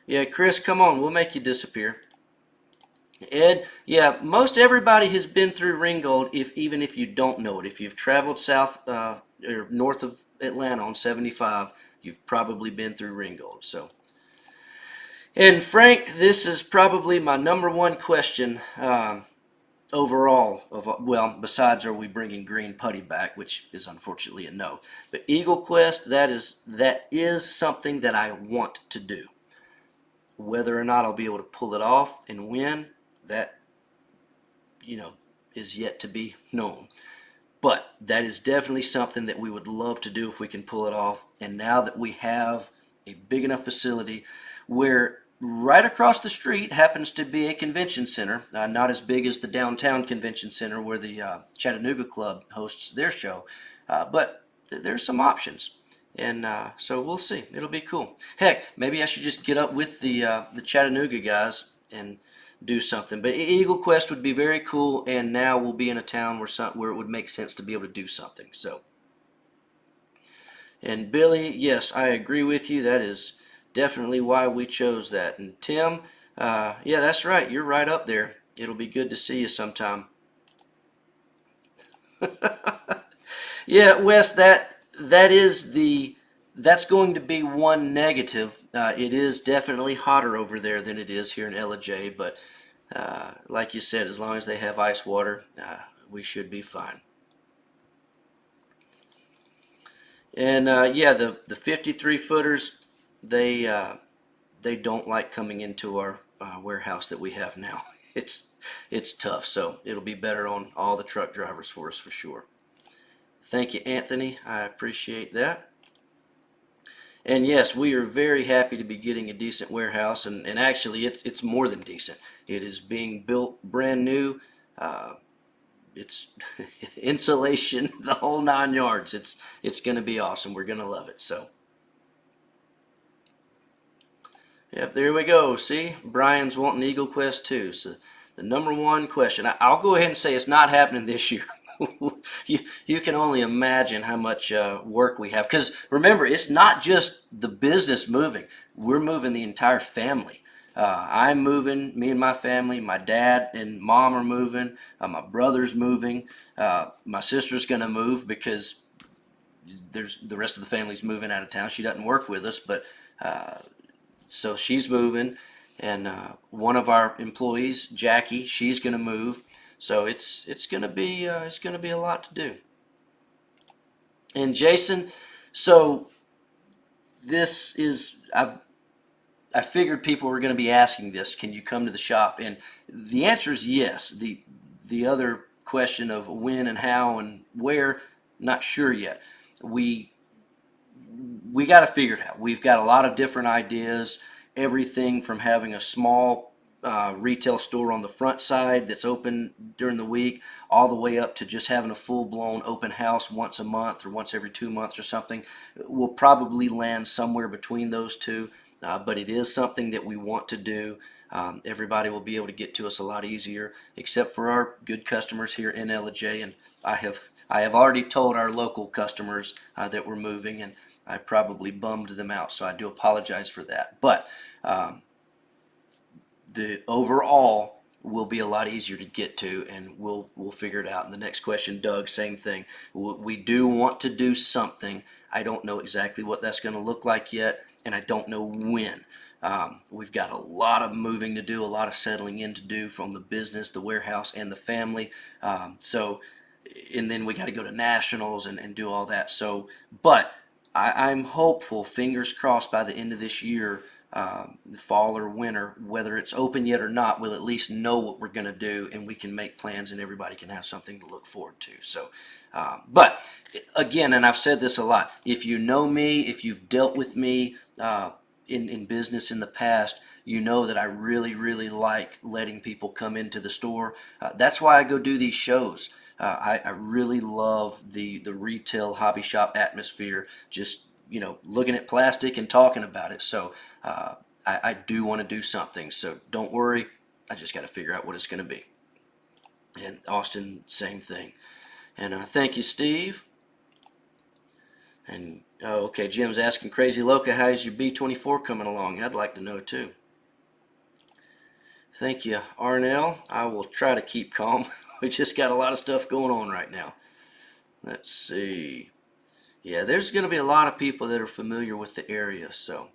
Yeah, Chris, come on, we'll make you disappear. Ed, yeah, most everybody has been through Ringgold, even if you don't know it. If you've traveled south or north of Atlanta on 75, you've probably been through Ringgold. So, and Frank, this is probably my number one question overall. Well, besides, are we bringing green putty back, which is unfortunately a no. But Eagle Quest, that is something that I want to do. Whether or not I'll be able to pull it off and win, that, is yet to be known. But that is definitely something that we would love to do if we can pull it off. And now that we have a big enough facility where right across the street happens to be a convention center, not as big as the downtown convention center where the Chattanooga Club hosts their show, but there's some options. And so we'll see. It'll be cool. Heck, maybe I should just get up with the Chattanooga guys and do something. But Eagle Quest would be very cool, and now we'll be in a town where it would make sense to be able to do something. So, and Billy, yes, I agree with you. That is definitely why we chose that. And Tim, yeah, that's right. You're right up there. It'll be good to see you sometime. Yeah, Wes, that's going to be one negative. It is definitely hotter over there than it is here in LJ, but like you said, as long as they have ice water, we should be fine. And yeah, the 53 footers, they don't like coming into our warehouse that we have now. It's tough, so it'll be better on all the truck drivers for us for sure. Thank you, Anthony. I appreciate that. And yes, we are very happy to be getting a decent warehouse, and actually it's more than decent. It is being built brand new. It's insulation, the whole 9 yards. It's going to be awesome. We're going to love it. So, yep, there we go. See, Brian's wanting Eagle Quest too. So the number one question, I'll go ahead and say it's not happening this year. You can only imagine how much work we have. Because remember, it's not just the business moving. We're moving the entire family. I'm moving, me and my family. My dad and mom are moving. My brother's moving. My sister's going to move because there's the rest of the family's moving out of town. She doesn't work with us, but so she's moving. And one of our employees, Jackie, she's going to move. So it's gonna be a lot to do. And Jason, so this is I figured people were going to be asking this. Can you come to the shop? And the answer is yes. The other question of when and how and where, not sure yet. We got to figure it out. We've got a lot of different ideas. Everything from having a small retail store on the front side that's open during the week, all the way up to just having a full-blown open house once a month or once every 2 months or something. We'll probably land somewhere between those two, but it is something that we want to do. Everybody will be able to get to us a lot easier, except for our good customers here in LJ. And I have already told our local customers that we're moving, and I probably bummed them out, so I do apologize for that. But the overall will be a lot easier to get to, and we'll figure it out. And the next question, Doug, same thing. We do want to do something. I don't know exactly what that's going to look like yet, and I don't know when. We've got a lot of moving to do, a lot of settling in to do from the business, the warehouse, and the family. And then we got to go to nationals and do all that. So, but I'm hopeful, fingers crossed, by the end of this year, the fall or winter, whether it's open yet or not, we'll at least know what we're going to do, and we can make plans, and everybody can have something to look forward to. So, but again, and I've said this a lot, if you know me, if you've dealt with me in business in the past, you know that I really, really like letting people come into the store. That's why I go do these shows. I really love the retail hobby shop atmosphere, just looking at plastic and talking about it. So I do want to do something. So don't worry. I just got to figure out what it's going to be. And Austin, same thing. And thank you, Steve. And okay, Jim's asking Crazy Loca, how's your B-24 coming along? I'd like to know too. Thank you, Arnell. I will try to keep calm. We just got a lot of stuff going on right now. Let's see. Yeah, there's going to be a lot of people that are familiar with the area, so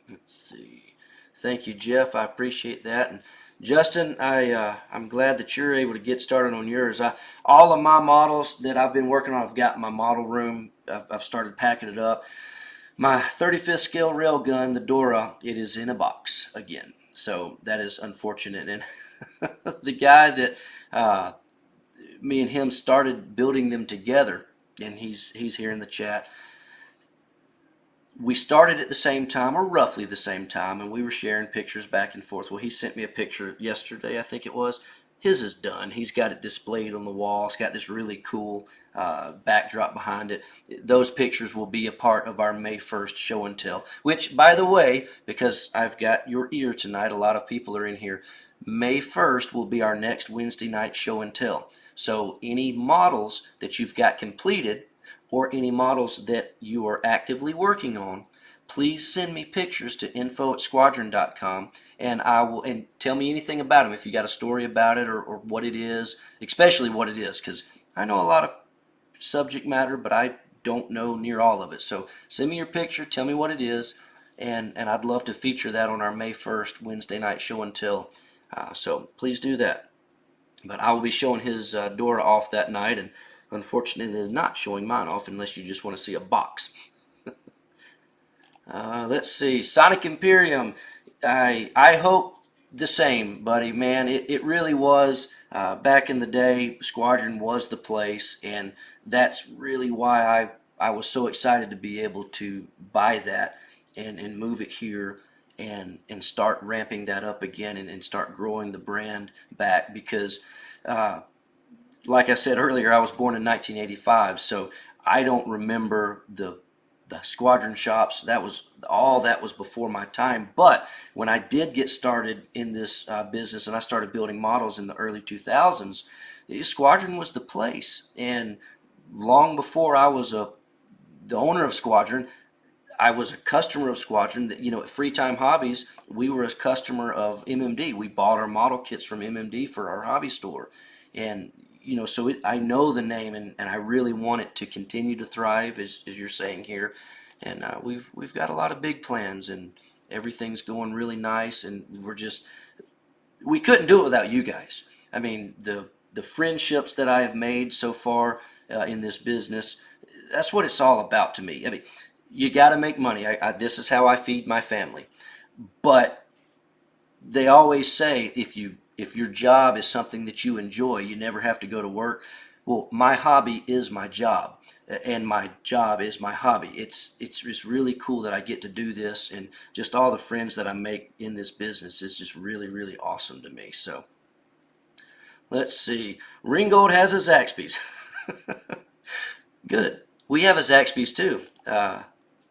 let's see. Thank you, Jeff. I appreciate that. And Justin, I'm glad that you're able to get started on yours. All of my models that I've been working on, I've got in my model room. I've started packing it up. My 35th scale railgun, the Dora, it is in a box again. So that is unfortunate. And the guy that me and him started building them together, and he's here in the chat. We started at the same time, or roughly the same time, and we were sharing pictures back and forth. Well, he sent me a picture yesterday, I think it was. His is done. He's got it displayed on the wall. It's got this really cool backdrop behind it. Those pictures will be a part of our May 1st show and tell, which, by the way, because I've got your ear tonight, a lot of people are in here, May 1st will be our next Wednesday night show and tell. So any models that you've got completed or any models that you are actively working on, please send me pictures to info@squadron.com, and tell me anything about them. If you got a story about it or what it is, especially what it is, because I know a lot of subject matter, but I don't know near all of it. So send me your picture, tell me what it is, and I'd love to feature that on our May 1st Wednesday night show and tell. So please do that. But I will be showing his Dora off that night, and unfortunately, they're not showing mine off unless you just want to see a box. Let's see. Sonic Imperium. I hope the same, buddy. Man, it really was. Back in the day, Squadron was the place, and that's really why I was so excited to be able to buy that and move it here and start ramping that up again and start growing the brand back because like I said earlier, I was born in 1985, so I don't remember the Squadron shops. That was before my time. But when I did get started in this business and I started building models in the early 2000s, Squadron was the place. And long before I was the owner of Squadron, I was a customer of Squadron. At Free Time Hobbies, we were a customer of MMD. We bought our model kits from MMD for our hobby store. And so I know the name, and I really want it to continue to thrive, as you're saying here. And we've got a lot of big plans, and everything's going really nice. And we couldn't do it without you guys. I mean, the friendships that I have made so far in this business, that's what it's all about to me. I mean, you got to make money. This is how I feed my family. But they always say if your job is something that you enjoy, you never have to go to work. Well, my hobby is my job, and my job is my hobby. It's really cool that I get to do this, and just all the friends that I make in this business is just really, really awesome to me. So let's see. Ringgold has a Zaxby's. Good. We have a Zaxby's too.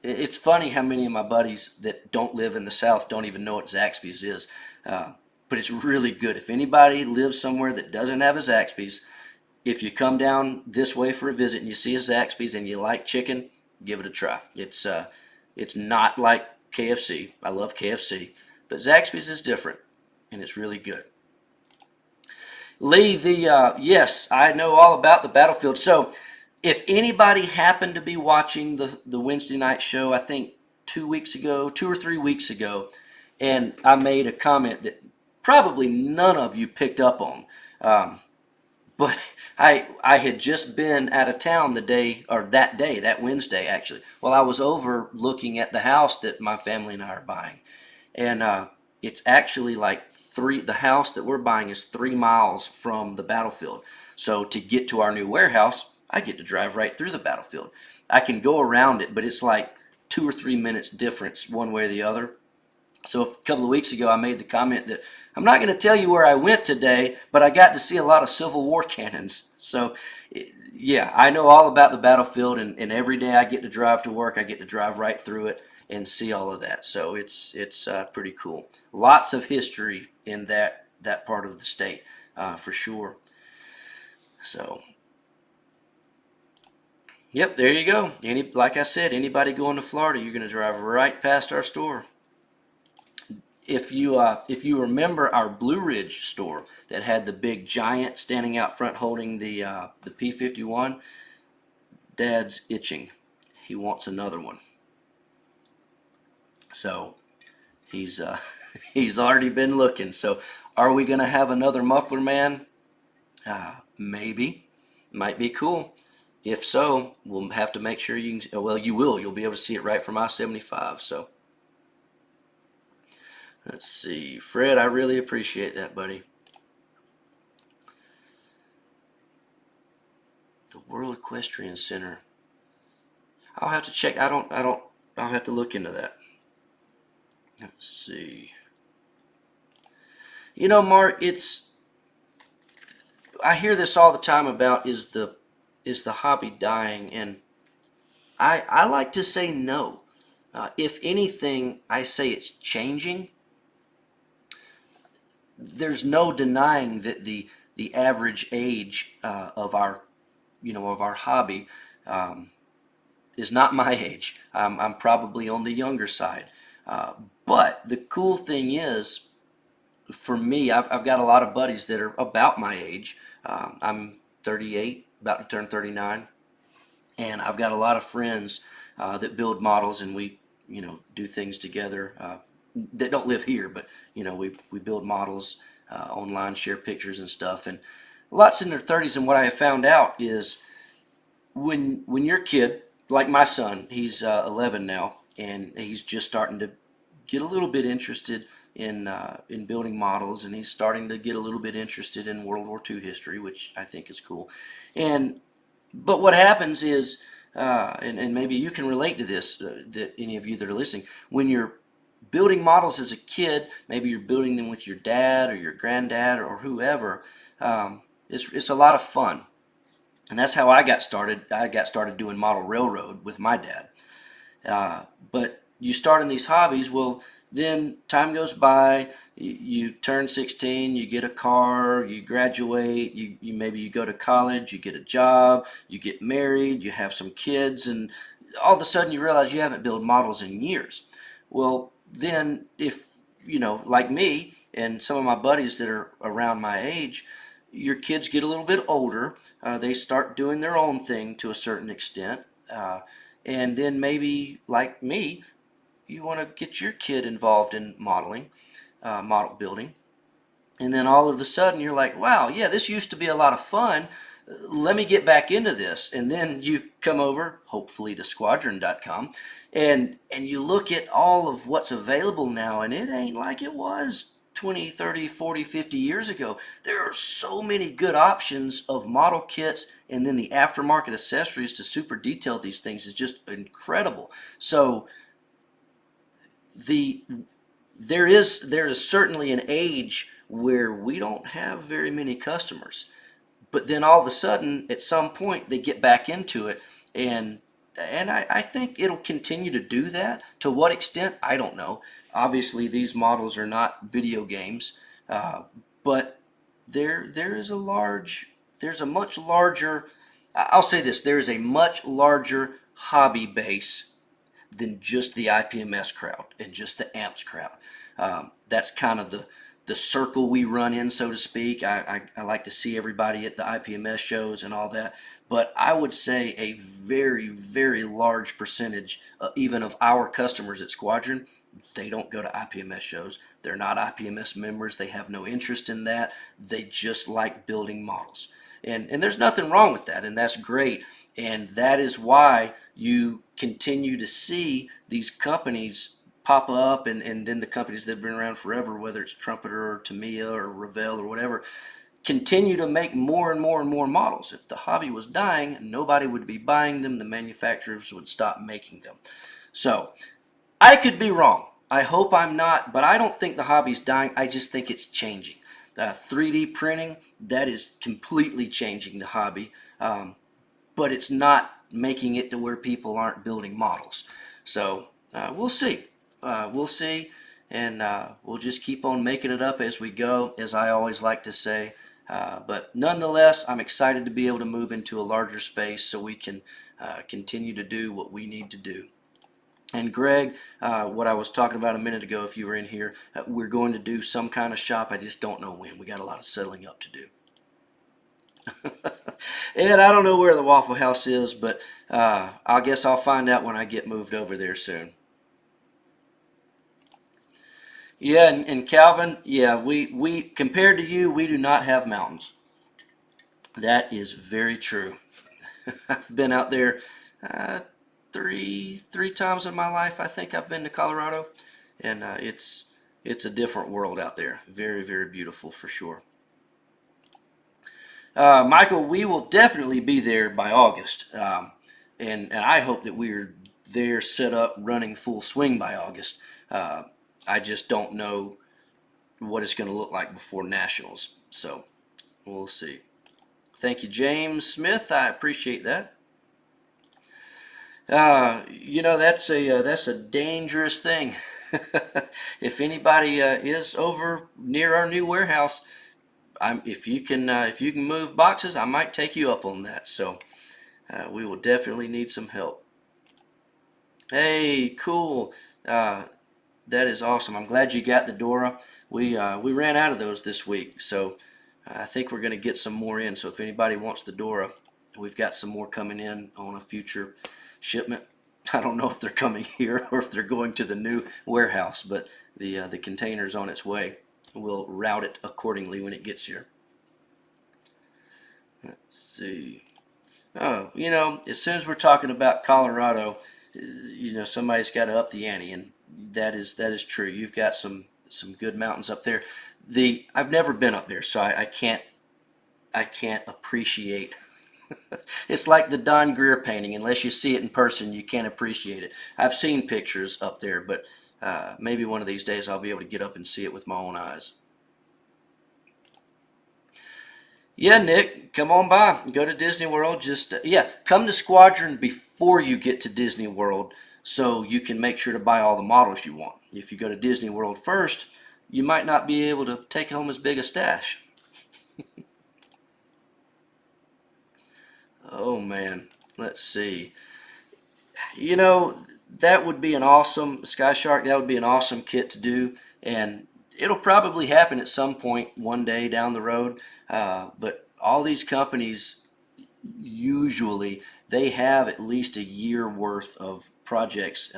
It's funny how many of my buddies that don't live in the South don't even know what Zaxby's is. But it's really good. If anybody lives somewhere that doesn't have a Zaxby's, if you come down this way for a visit and you see a Zaxby's and you like chicken, give it a try. It's not like KFC. I love KFC, but Zaxby's is different, and it's really good. Lee, yes, I know all about the Battlefield. So if anybody happened to be watching the Wednesday night show, I think 2 or 3 weeks ago, and I made a comment that probably none of you picked up on. But I had just been out of town that Wednesday actually. Well, I was over looking at the house that my family and I are buying. And it's actually the house that we're buying is 3 miles from the battlefield. So to get to our new warehouse, I get to drive right through the battlefield. I can go around it, but it's like 2 or 3 minutes difference one way or the other. So a couple of weeks ago, I made the comment that I'm not going to tell you where I went today, but I got to see a lot of Civil War cannons. So, yeah, I know all about the battlefield, and every day I get to drive to work, I get to drive right through it and see all of that. So it's pretty cool. Lots of history in that part of the state, for sure. So, yep, there you go. Like I said, anybody going to Florida, you're going to drive right past our store. If you remember our Blue Ridge store that had the big giant standing out front holding the P-51, Dad's itching. He wants another one. So he's he's already been looking. So are we going to have another muffler man? Maybe. Might be cool. If so, we'll have to make sure you can. Well, you will. You'll be able to see it right from I-75. So let's see, Fred. I really appreciate that, buddy. The World Equestrian Center. I'll have to check. I'll have to look into that. Let's see. You know, Mark, I hear this all the time about is the hobby dying, and I like to say no. If anything, I say it's changing. There's no denying that the average age of our hobby is not my age. I'm probably on the younger side. But the cool thing is, for me, I've got a lot of buddies that are about my age. I'm 38, about to turn 39, and I've got a lot of friends that build models, and we, do things together. That don't live here, but we build models online, share pictures and stuff, and lots in their 30s. And what I have found out is when your kid, like my son, he's 11 now, and he's just starting to get a little bit interested in building models, and he's starting to get a little bit interested in World War II history, which I think is cool. But what happens is, and maybe you can relate to this, that any of you that are listening, when you're building models as a kid, maybe you're building them with your dad or your granddad or whoever, it's a lot of fun. And that's how I got started. I got started doing model railroad with my dad. But you start in these hobbies, well, then time goes by, you turn 16, you get a car, you graduate, you maybe you go to college, you get a job, you get married, you have some kids, and all of a sudden you realize you haven't built models in years. Well, then if, like me and some of my buddies that are around my age, your kids get a little bit older, they start doing their own thing to a certain extent, and then maybe, like me, you want to get your kid involved in modeling, model building, and then all of a sudden you're like, wow, yeah, this used to be a lot of fun. Let me get back into this. And then you come over, hopefully, to squadron.com, and you look at all of what's available now, and it ain't like it was 20, 30, 40, 50 years ago. There are so many good options of model kits, and then the aftermarket accessories to super detail these things is just incredible. So there is certainly an age where we don't have very many customers, but then all of a sudden at some point they get back into it, and I think it'll continue to do that. To what extent, I don't know. Obviously these models are not video games, but there's a much larger, I'll say this, there is a much larger hobby base than just the IPMS crowd and just the AMPS crowd. That's kind of the circle we run in, so to speak. I like to see everybody at the IPMS shows and all that, but I would say a very, very large percentage, even of our customers at Squadron, they don't go to IPMS shows. They're not IPMS members. They have no interest in that. They just like building models. And there's nothing wrong with that, and that's great. And that is why you continue to see these companies pop up, and then the companies that have been around forever, whether it's Trumpeter or Tamiya or Revell or whatever, continue to make more and more and more models. If the hobby was dying, nobody would be buying them. The manufacturers would stop making them. So I could be wrong. I hope I'm not, but I don't think the hobby's dying. I just think it's changing. 3D printing, that is completely changing the hobby, but it's not making it to where people aren't building models. So we'll see. We'll see, and we'll just keep on making it up as we go, as I always like to say. But nonetheless, I'm excited to be able to move into a larger space so we can continue to do what we need to do. And Greg, what I was talking about a minute ago, if you were in here, we're going to do some kind of shop. I just don't know when. We got a lot of settling up to do. And I don't know where the Waffle House is, but I guess I'll find out when I get moved over there soon. Yeah, and Calvin, yeah, we compared to you, we do not have mountains. That is very true. I've been out there three times in my life. I think I've been to Colorado, and it's a different world out there. Very, very beautiful for sure. Michael, we will definitely be there by August, and I hope that we're there, set up, running full swing by August. I just don't know what it's going to look like before Nationals, so we'll see. Thank you, James Smith. I appreciate that. You know, that's a dangerous thing. If anybody is over near our new warehouse, if you can move boxes, I might take you up on that. So we will definitely need some help. Hey, cool. That is awesome. I'm glad you got the Dora. We ran out of those this week, so I think we're going to get some more in. So if anybody wants the Dora, we've got some more coming in on a future shipment. I don't know if they're coming here or if they're going to the new warehouse, but the container's on its way. We'll route it accordingly when it gets here. Let's see. Oh, you know, as soon as we're talking about Colorado, you know, somebody's got to up the ante, and that is true. You've got some good mountains up there. I've never been up there, so I can't appreciate. It's like the Don Greer painting. Unless you see it in person, you can't appreciate it. I've seen pictures up there, but maybe one of these days I'll be able to get up and see it with my own eyes. Yeah, Nick, come on by. Go to Disney World. Just come to Squadron before you get to Disney World, so you can make sure to buy all the models you want. If you go to Disney World first, you might not be able to take home as big a stash. Oh man, let's see. You know, that would be an awesome Sky Shark. That would be an awesome kit to do, and it'll probably happen at some point one day down the road. But all these companies, usually they have at least a year worth of projects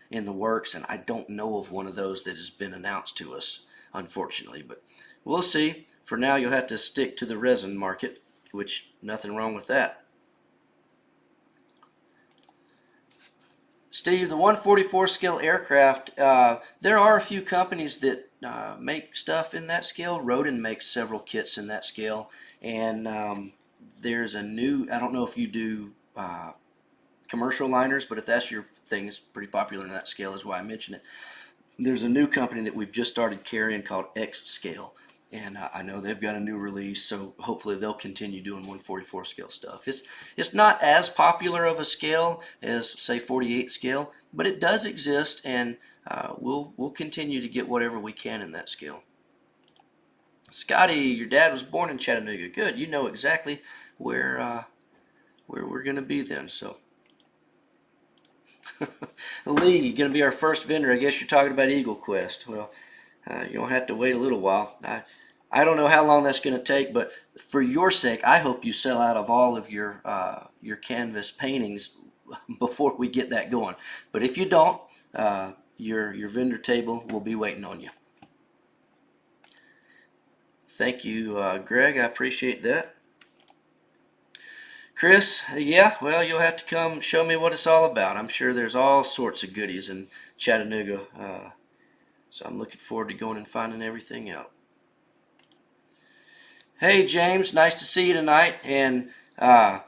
in the works, and I don't know of one of those that has been announced to us, unfortunately. But we'll see. For now, you'll have to stick to the resin market, which nothing wrong with that. Steve, the 144 scale aircraft, there are a few companies that make stuff in that scale. Rodin makes several kits in that scale, and there's a new, I don't know if you do commercial liners, but if that's your thing, it's pretty popular in that scale, is why I mention it. There's a new company that we've just started carrying called X Scale, and I know they've got a new release, so hopefully they'll continue doing 144 scale stuff. It's not as popular of a scale as, say, 48 scale, but it does exist, and we'll continue to get whatever we can in that scale. Scotty, your dad was born in Chattanooga. Good, you know exactly where we're going to be then. So, Lee, going to be our first vendor. I guess you're talking about Eagle Quest. Well, you'll have to wait a little while. I don't know how long that's going to take, but for your sake, I hope you sell out of all of your canvas paintings before we get that going. But if you don't, your vendor table will be waiting on you. Thank you, Greg. I appreciate that. Chris, yeah, well, you'll have to come show me what it's all about. I'm sure there's all sorts of goodies in Chattanooga, so I'm looking forward to going and finding everything out. Hey, James, nice to see you tonight, and I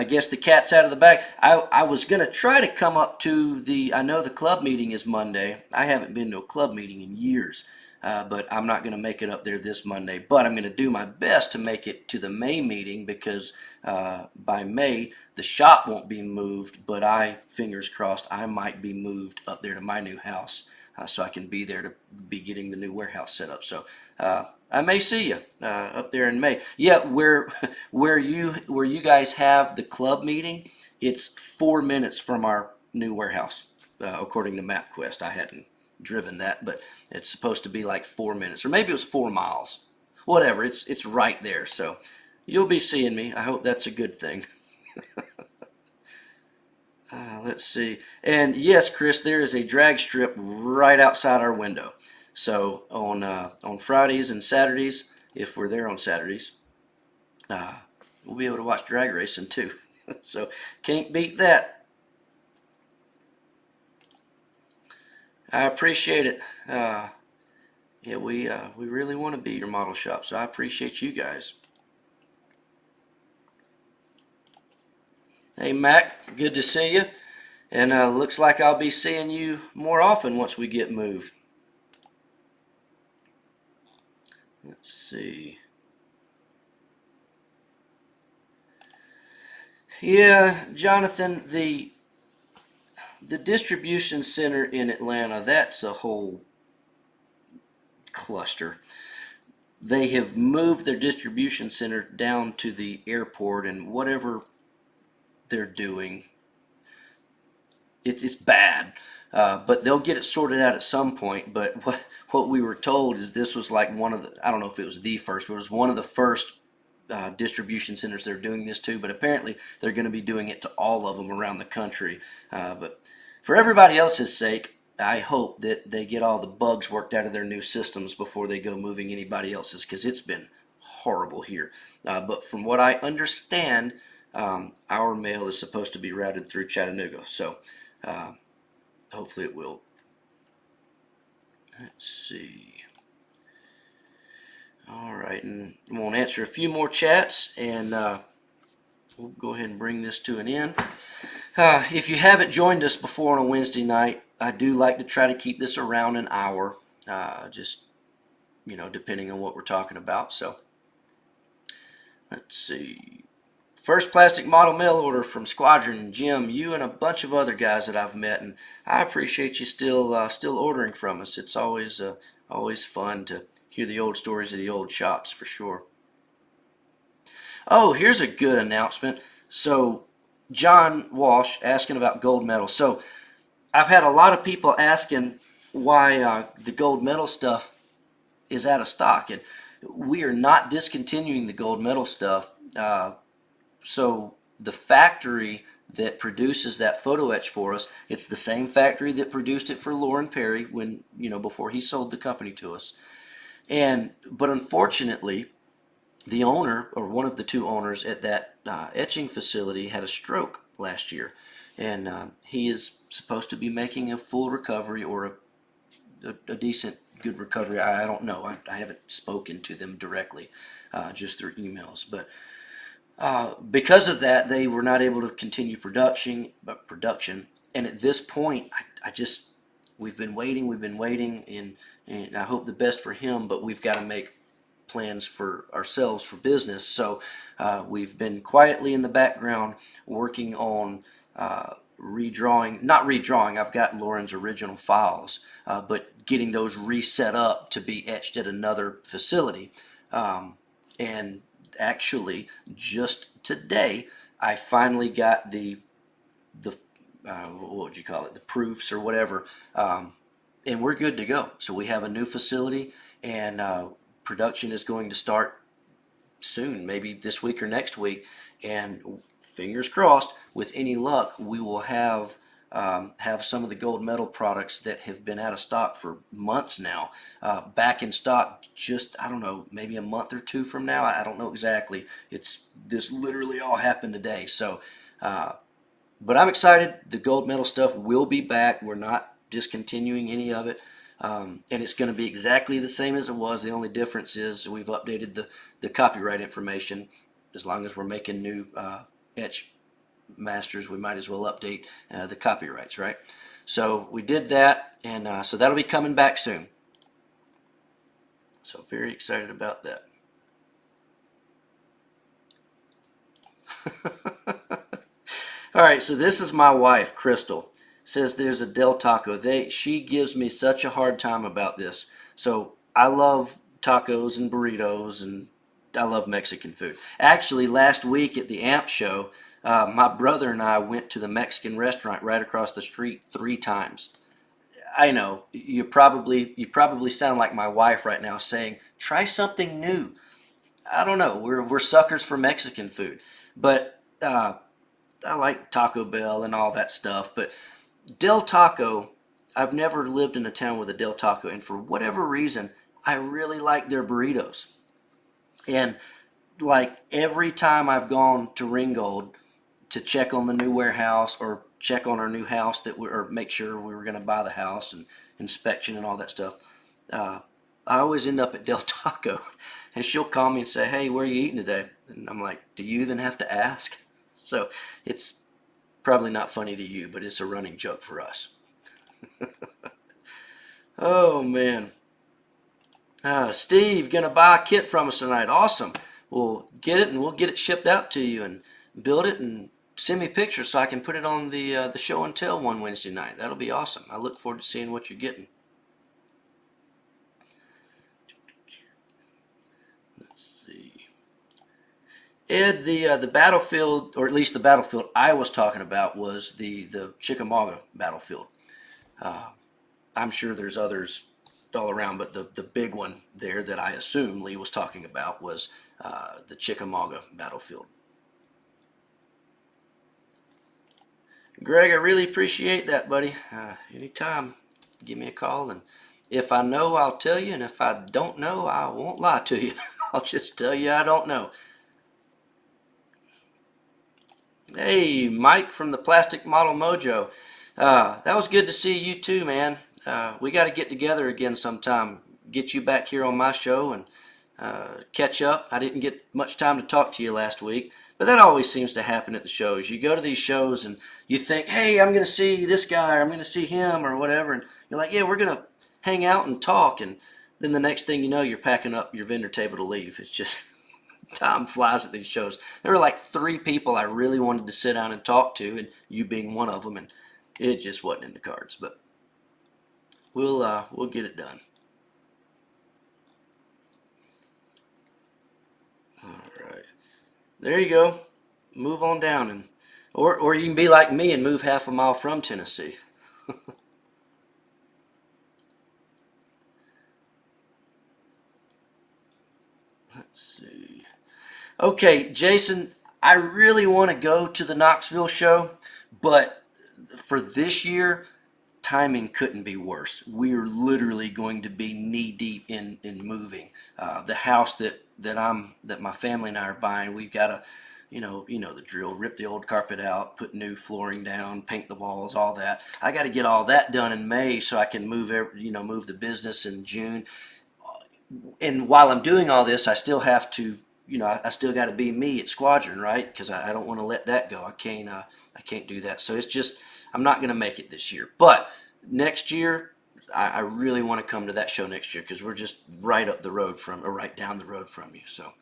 guess the cat's out of the bag. I was going to try to come up to I know the club meeting is Monday. I haven't been to a club meeting in years, but I'm not going to make it up there this Monday. But I'm going to do my best to make it to the May meeting, because by May the shop won't be moved, but fingers crossed, I might be moved up there to my new house, so I can be there to be getting the new warehouse set up. So I may see you up there in May. Yeah, where you guys have the club meeting, it's 4 minutes from our new warehouse, according to MapQuest. I hadn't driven that, but it's supposed to be like 4 minutes, or maybe it was 4 miles. Whatever, it's right there. So you'll be seeing me. I hope that's a good thing. Let's see. And yes, Chris, there is a drag strip right outside our window. So on Fridays and Saturdays, if we're there on Saturdays, we'll be able to watch drag racing too. So can't beat that. I appreciate it. Yeah, we really want to be your model shop, so I appreciate you guys. Hey Mac, good to see you, and looks like I'll be seeing you more often once we get moved. Let's see. Yeah, Jonathan, the distribution center in Atlanta, that's a whole cluster. They have moved their distribution center down to the airport, and whatever they're doing, it's bad. But they'll get it sorted out at some point. But what we were told is this was like one of the, I don't know if it was the first, but it was one of the first distribution centers they're doing this to. But apparently they're going to be doing it to all of them around the country. But for everybody else's sake, I hope that they get all the bugs worked out of their new systems before they go moving anybody else's, because it's been horrible here. But from what I understand, our mail is supposed to be routed through Chattanooga, so hopefully it will. Let's see. All right, and I'm going to answer a few more chats, and we'll go ahead and bring this to an end. If you haven't joined us before on a Wednesday night, I do like to try to keep this around an hour, just, depending on what we're talking about. So let's see. First plastic model mail order from Squadron, Jim, you and a bunch of other guys that I've met, and I appreciate you still ordering from us. It's always fun to hear the old stories of the old shops, for sure. Oh, here's a good announcement. So John Walsh asking about gold medal. So I've had a lot of people asking why the gold medal stuff is out of stock, and we are not discontinuing the gold medal stuff. So the factory that produces that photo etch for us, it's the same factory that produced it for Lauren Perry when, before he sold the company to us. But unfortunately, the owner, or one of the two owners at that etching facility, had a stroke last year, and he is supposed to be making a full recovery, or a decent, good recovery. I don't know. I haven't spoken to them directly, just through emails. But because of that, they were not able to continue production. And at this point, we've been waiting, and I hope the best for him, but we've got to make plans for ourselves for business. So we've been quietly in the background working on not redrawing, I've got Lauren's original files, but getting those reset up to be etched at another facility. And actually, just today, I finally got the what would you call it, the proofs or whatever, and we're good to go. So we have a new facility, and production is going to start soon, maybe this week or next week, and fingers crossed, with any luck, we will have some of the gold medal products that have been out of stock for months now, back in stock just, I don't know, maybe a month or two from now. I don't know exactly. This literally all happened today. So, but I'm excited. The gold medal stuff will be back. We're not discontinuing any of it. And it's going to be exactly the same as it was. The only difference is we've updated the copyright information. As long as we're making new etch masters, we might as well update the copyrights, right? So we did that, and so that'll be coming back soon. So very excited about that. All right, so this is my wife, Crystal. Says there's a Del Taco. She gives me such a hard time about this. So I love tacos and burritos, and I love Mexican food. Actually, last week at the AMP show, my brother and I went to the Mexican restaurant right across the street 3 times. I know you probably sound like my wife right now saying, try something new. I don't know. We're suckers for Mexican food, but I like Taco Bell and all that stuff. But Del Taco, I've never lived in a town with a Del Taco, and for whatever reason, I really like their burritos. And like every time I've gone to Ringgold to check on the new warehouse or check on our new house or make sure we were going to buy the house and inspection and all that stuff, uh, I always end up at Del Taco, and she'll call me and say, "Hey, where are you eating today?" And I'm like, "Do you even have to ask?" So it's probably not funny to you, but it's a running joke for us. Oh man, Steve, gonna buy a kit from us tonight. Awesome. We'll get it and we'll get it shipped out to you and build it and send me pictures so I can put it on the show and tell one Wednesday night. That'll be awesome. I look forward to seeing what you're getting. Let's see. Ed, the battlefield, or at least the battlefield I was talking about, was the Chickamauga battlefield. Uh, I'm sure there's others all around, but the big one there that I assume Lee was talking about was the Chickamauga battlefield. Greg, I really appreciate that, buddy. Anytime, give me a call, and if I know, I'll tell you, and if I don't know, I won't lie to you. I'll just tell you I don't know. Hey, Mike from the Plastic Model Mojo. That was good to see you too, man. We got to get together again sometime. Get you back here on my show and catch up. I didn't get much time to talk to you last week, but that always seems to happen at the shows. You go to these shows and you think, hey, I'm going to see this guy, or I'm going to see him, or whatever, and you're like, yeah, we're going to hang out and talk, and then the next thing you know, you're packing up your vendor table to leave. It's just time flies at these shows. There were like 3 people I really wanted to sit down and talk to, and you being one of them, and it just wasn't in the cards. But we'll get it done. All right, there you go. Move on down, and or you can be like me and move half a mile from Tennessee. Let's see. Okay, Jason, I really want to go to the Knoxville show, but for this year, timing couldn't be worse. We are literally going to be knee deep in moving. The house that my family and I are buying, we've got to, you know the drill. Rip the old carpet out, put new flooring down, paint the walls, all that. I got to get all that done in May so I can move the business in June. And while I'm doing all this, I still have to, I still got to be me at Squadron, right? Because I don't want to let that go. I can't do that. So it's just, I'm not going to make it this year. But next year, I really want to come to that show next year because we're just right up the road or right down the road from you. So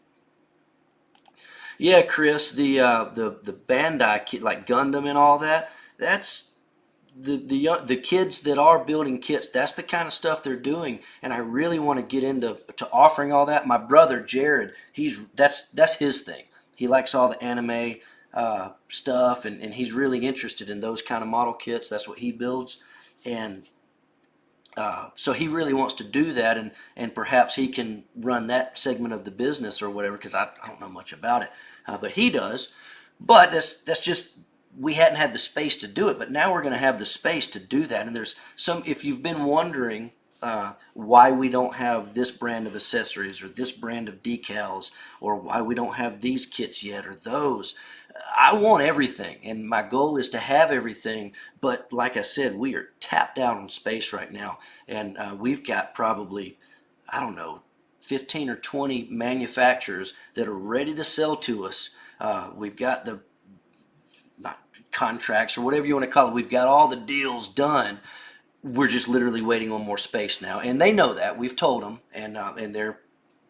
yeah, Chris, the Bandai kit, like Gundam and all that, that's the kids that are building kits. That's the kind of stuff they're doing, and I really want to get into offering all that. My brother Jared, that's his thing. He likes all the anime stuff, and he's really interested in those kind of model kits. That's what he builds, and so he really wants to do that, and perhaps he can run that segment of the business or whatever, because I don't know much about it, but he does. But that's just, we hadn't had the space to do it, but now we're going to have the space to do that. And there's if you've been wondering why we don't have this brand of accessories or this brand of decals, or why we don't have these kits yet or those, I want everything, and my goal is to have everything. But like I said, we are tapped out on space right now, and we've got probably, I don't know, 15 or 20 manufacturers that are ready to sell to us. We've got the, not contracts or whatever you want to call it, we've got all the deals done. We're just literally waiting on more space now, and they know that. We've told them, and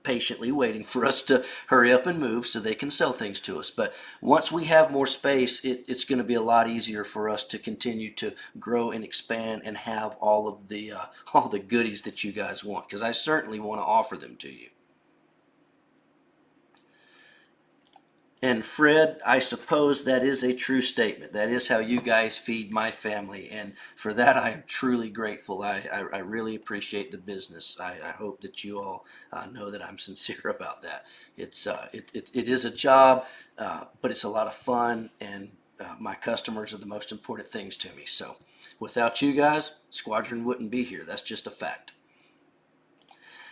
patiently waiting for us to hurry up and move so they can sell things to us. But once we have more space, it's going to be a lot easier for us to continue to grow and expand and have all the goodies that you guys want, because I certainly want to offer them to you. And Fred, I suppose that is a true statement. That is how you guys feed my family, and for that I am truly grateful. I really appreciate the business. I hope that you all know that I'm sincere about that. It is a job, but it's a lot of fun, and my customers are the most important things to me. So without you guys, Squadron wouldn't be here. That's just a fact.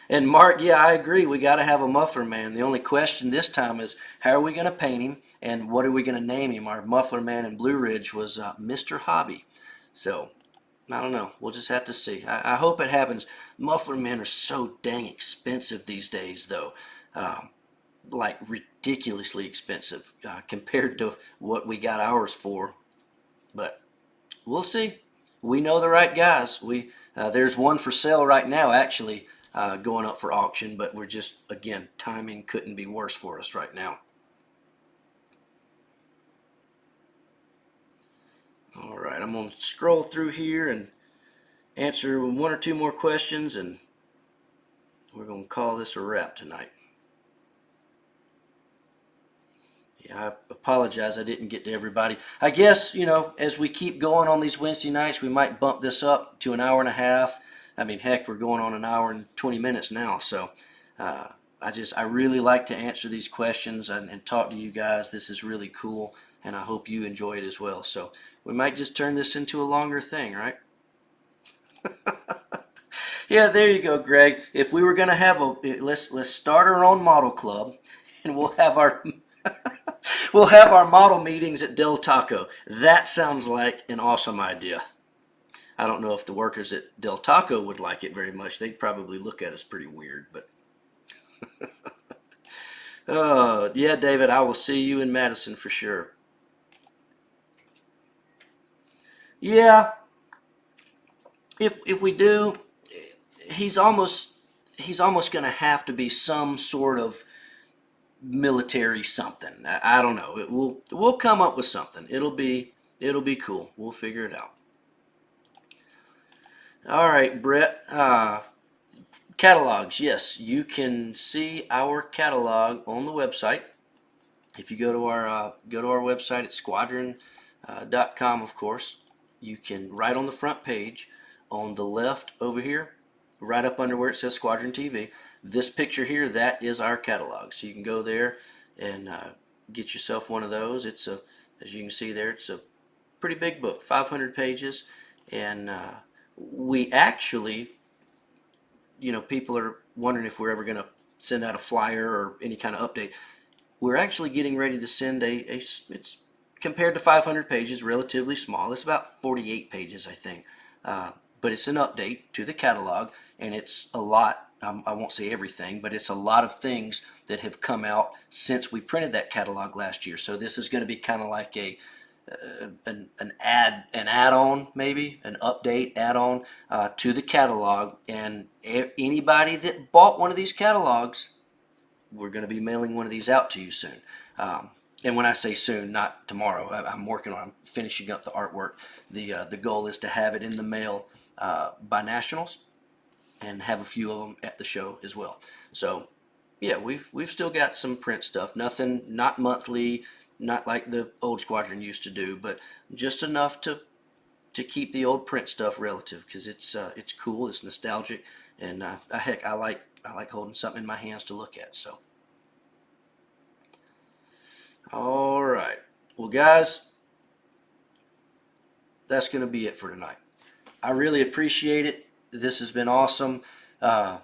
And Mark, yeah, I agree. We got to have a muffler man. The only question this time is how are we going to paint him and what are we going to name him? Our muffler man in Blue Ridge was Mr. Hobby. So I don't know. We'll just have to see. I hope it happens. Muffler men are so dang expensive these days, though. Like ridiculously expensive compared to what we got ours for. But we'll see. We know the right guys. There's one for sale right now, actually. Going up for auction, but we're just, again, timing couldn't be worse for us right now. All right, I'm going to scroll through here and answer one or two more questions, and we're going to call this a wrap tonight. Yeah, I apologize I didn't get to everybody. I guess, as we keep going on these Wednesday nights, we might bump this up to an hour and a half. I mean, heck, we're going on an hour and 20 minutes now. So I really like to answer these questions and talk to you guys. This is really cool, and I hope you enjoy it as well. So we might just turn this into a longer thing, right? Yeah, there you go, Greg. If we were going to have let's start our own model club, and we'll have our we'll have our model meetings at Del Taco. That sounds like an awesome idea. I don't know if the workers at Del Taco would like it very much. They'd probably look at us pretty weird, but yeah, David, I will see you in Madison for sure. Yeah, if we do, he's almost going to have to be some sort of military something. I don't know. We'll come up with something. It'll be cool. We'll figure it out. All right, Brett. Catalogs. Yes, you can see our catalog on the website. If you go to our website at squadron.com, of course, you can, right on the front page, on the left over here, right up under where it says Squadron TV, this picture here, that is our catalog. So you can go there and get yourself one of those. As you can see there, it's a pretty big book, 500 pages, and we actually, people are wondering if we're ever going to send out a flyer or any kind of update. We're actually getting ready to send it's compared to 500 pages, relatively small. It's about 48 pages, I think. But it's an update to the catalog, and it's a lot. I won't say everything, but it's a lot of things that have come out since we printed that catalog last year. So this is going to be kind of like an add-on, maybe an update add-on to the catalog, and anybody that bought one of these catalogs, we're going to be mailing one of these out to you soon. And when I say soon, not tomorrow. I'm finishing up the artwork. The goal is to have it in the mail by Nationals and have a few of them at the show as well. So yeah, we've still got some print stuff. Nothing, not monthly, not like the old Squadron used to do, but just enough to keep the old print stuff relative, because it's cool, it's nostalgic, and heck, I like holding something in my hands to look at. So, all right, well, guys, that's going to be it for tonight. I really appreciate it. This has been awesome. The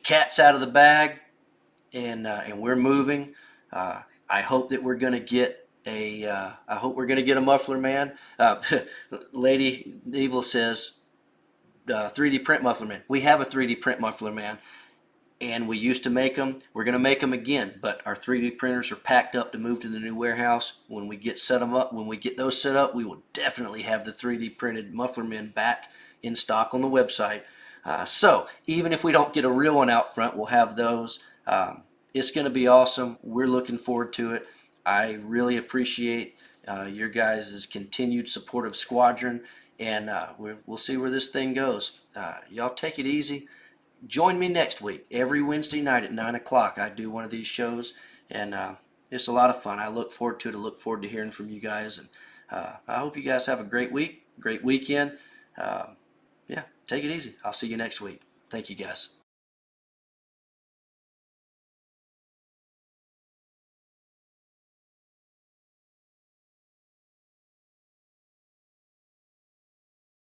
cat's out of the bag, and we're moving. I hope that we're going to get a muffler man. Lady Evil says 3D print muffler man. We have a 3D print muffler man, and we used to make them. We're going to make them again, but our 3D printers are packed up to move to the new warehouse. When we get those set up, we will definitely have the 3D printed muffler men back in stock on the website. So even if we don't get a real one out front, we'll have those. It's going to be awesome. We're looking forward to it. I really appreciate your guys' continued support of Squadron, and we'll see where this thing goes. Y'all take it easy. Join me next week. Every Wednesday night at 9 o'clock, I do one of these shows, and it's a lot of fun. I look forward to it. I look forward to hearing from you guys, and I hope you guys have a great week, great weekend. Yeah, take it easy. I'll see you next week. Thank you, guys.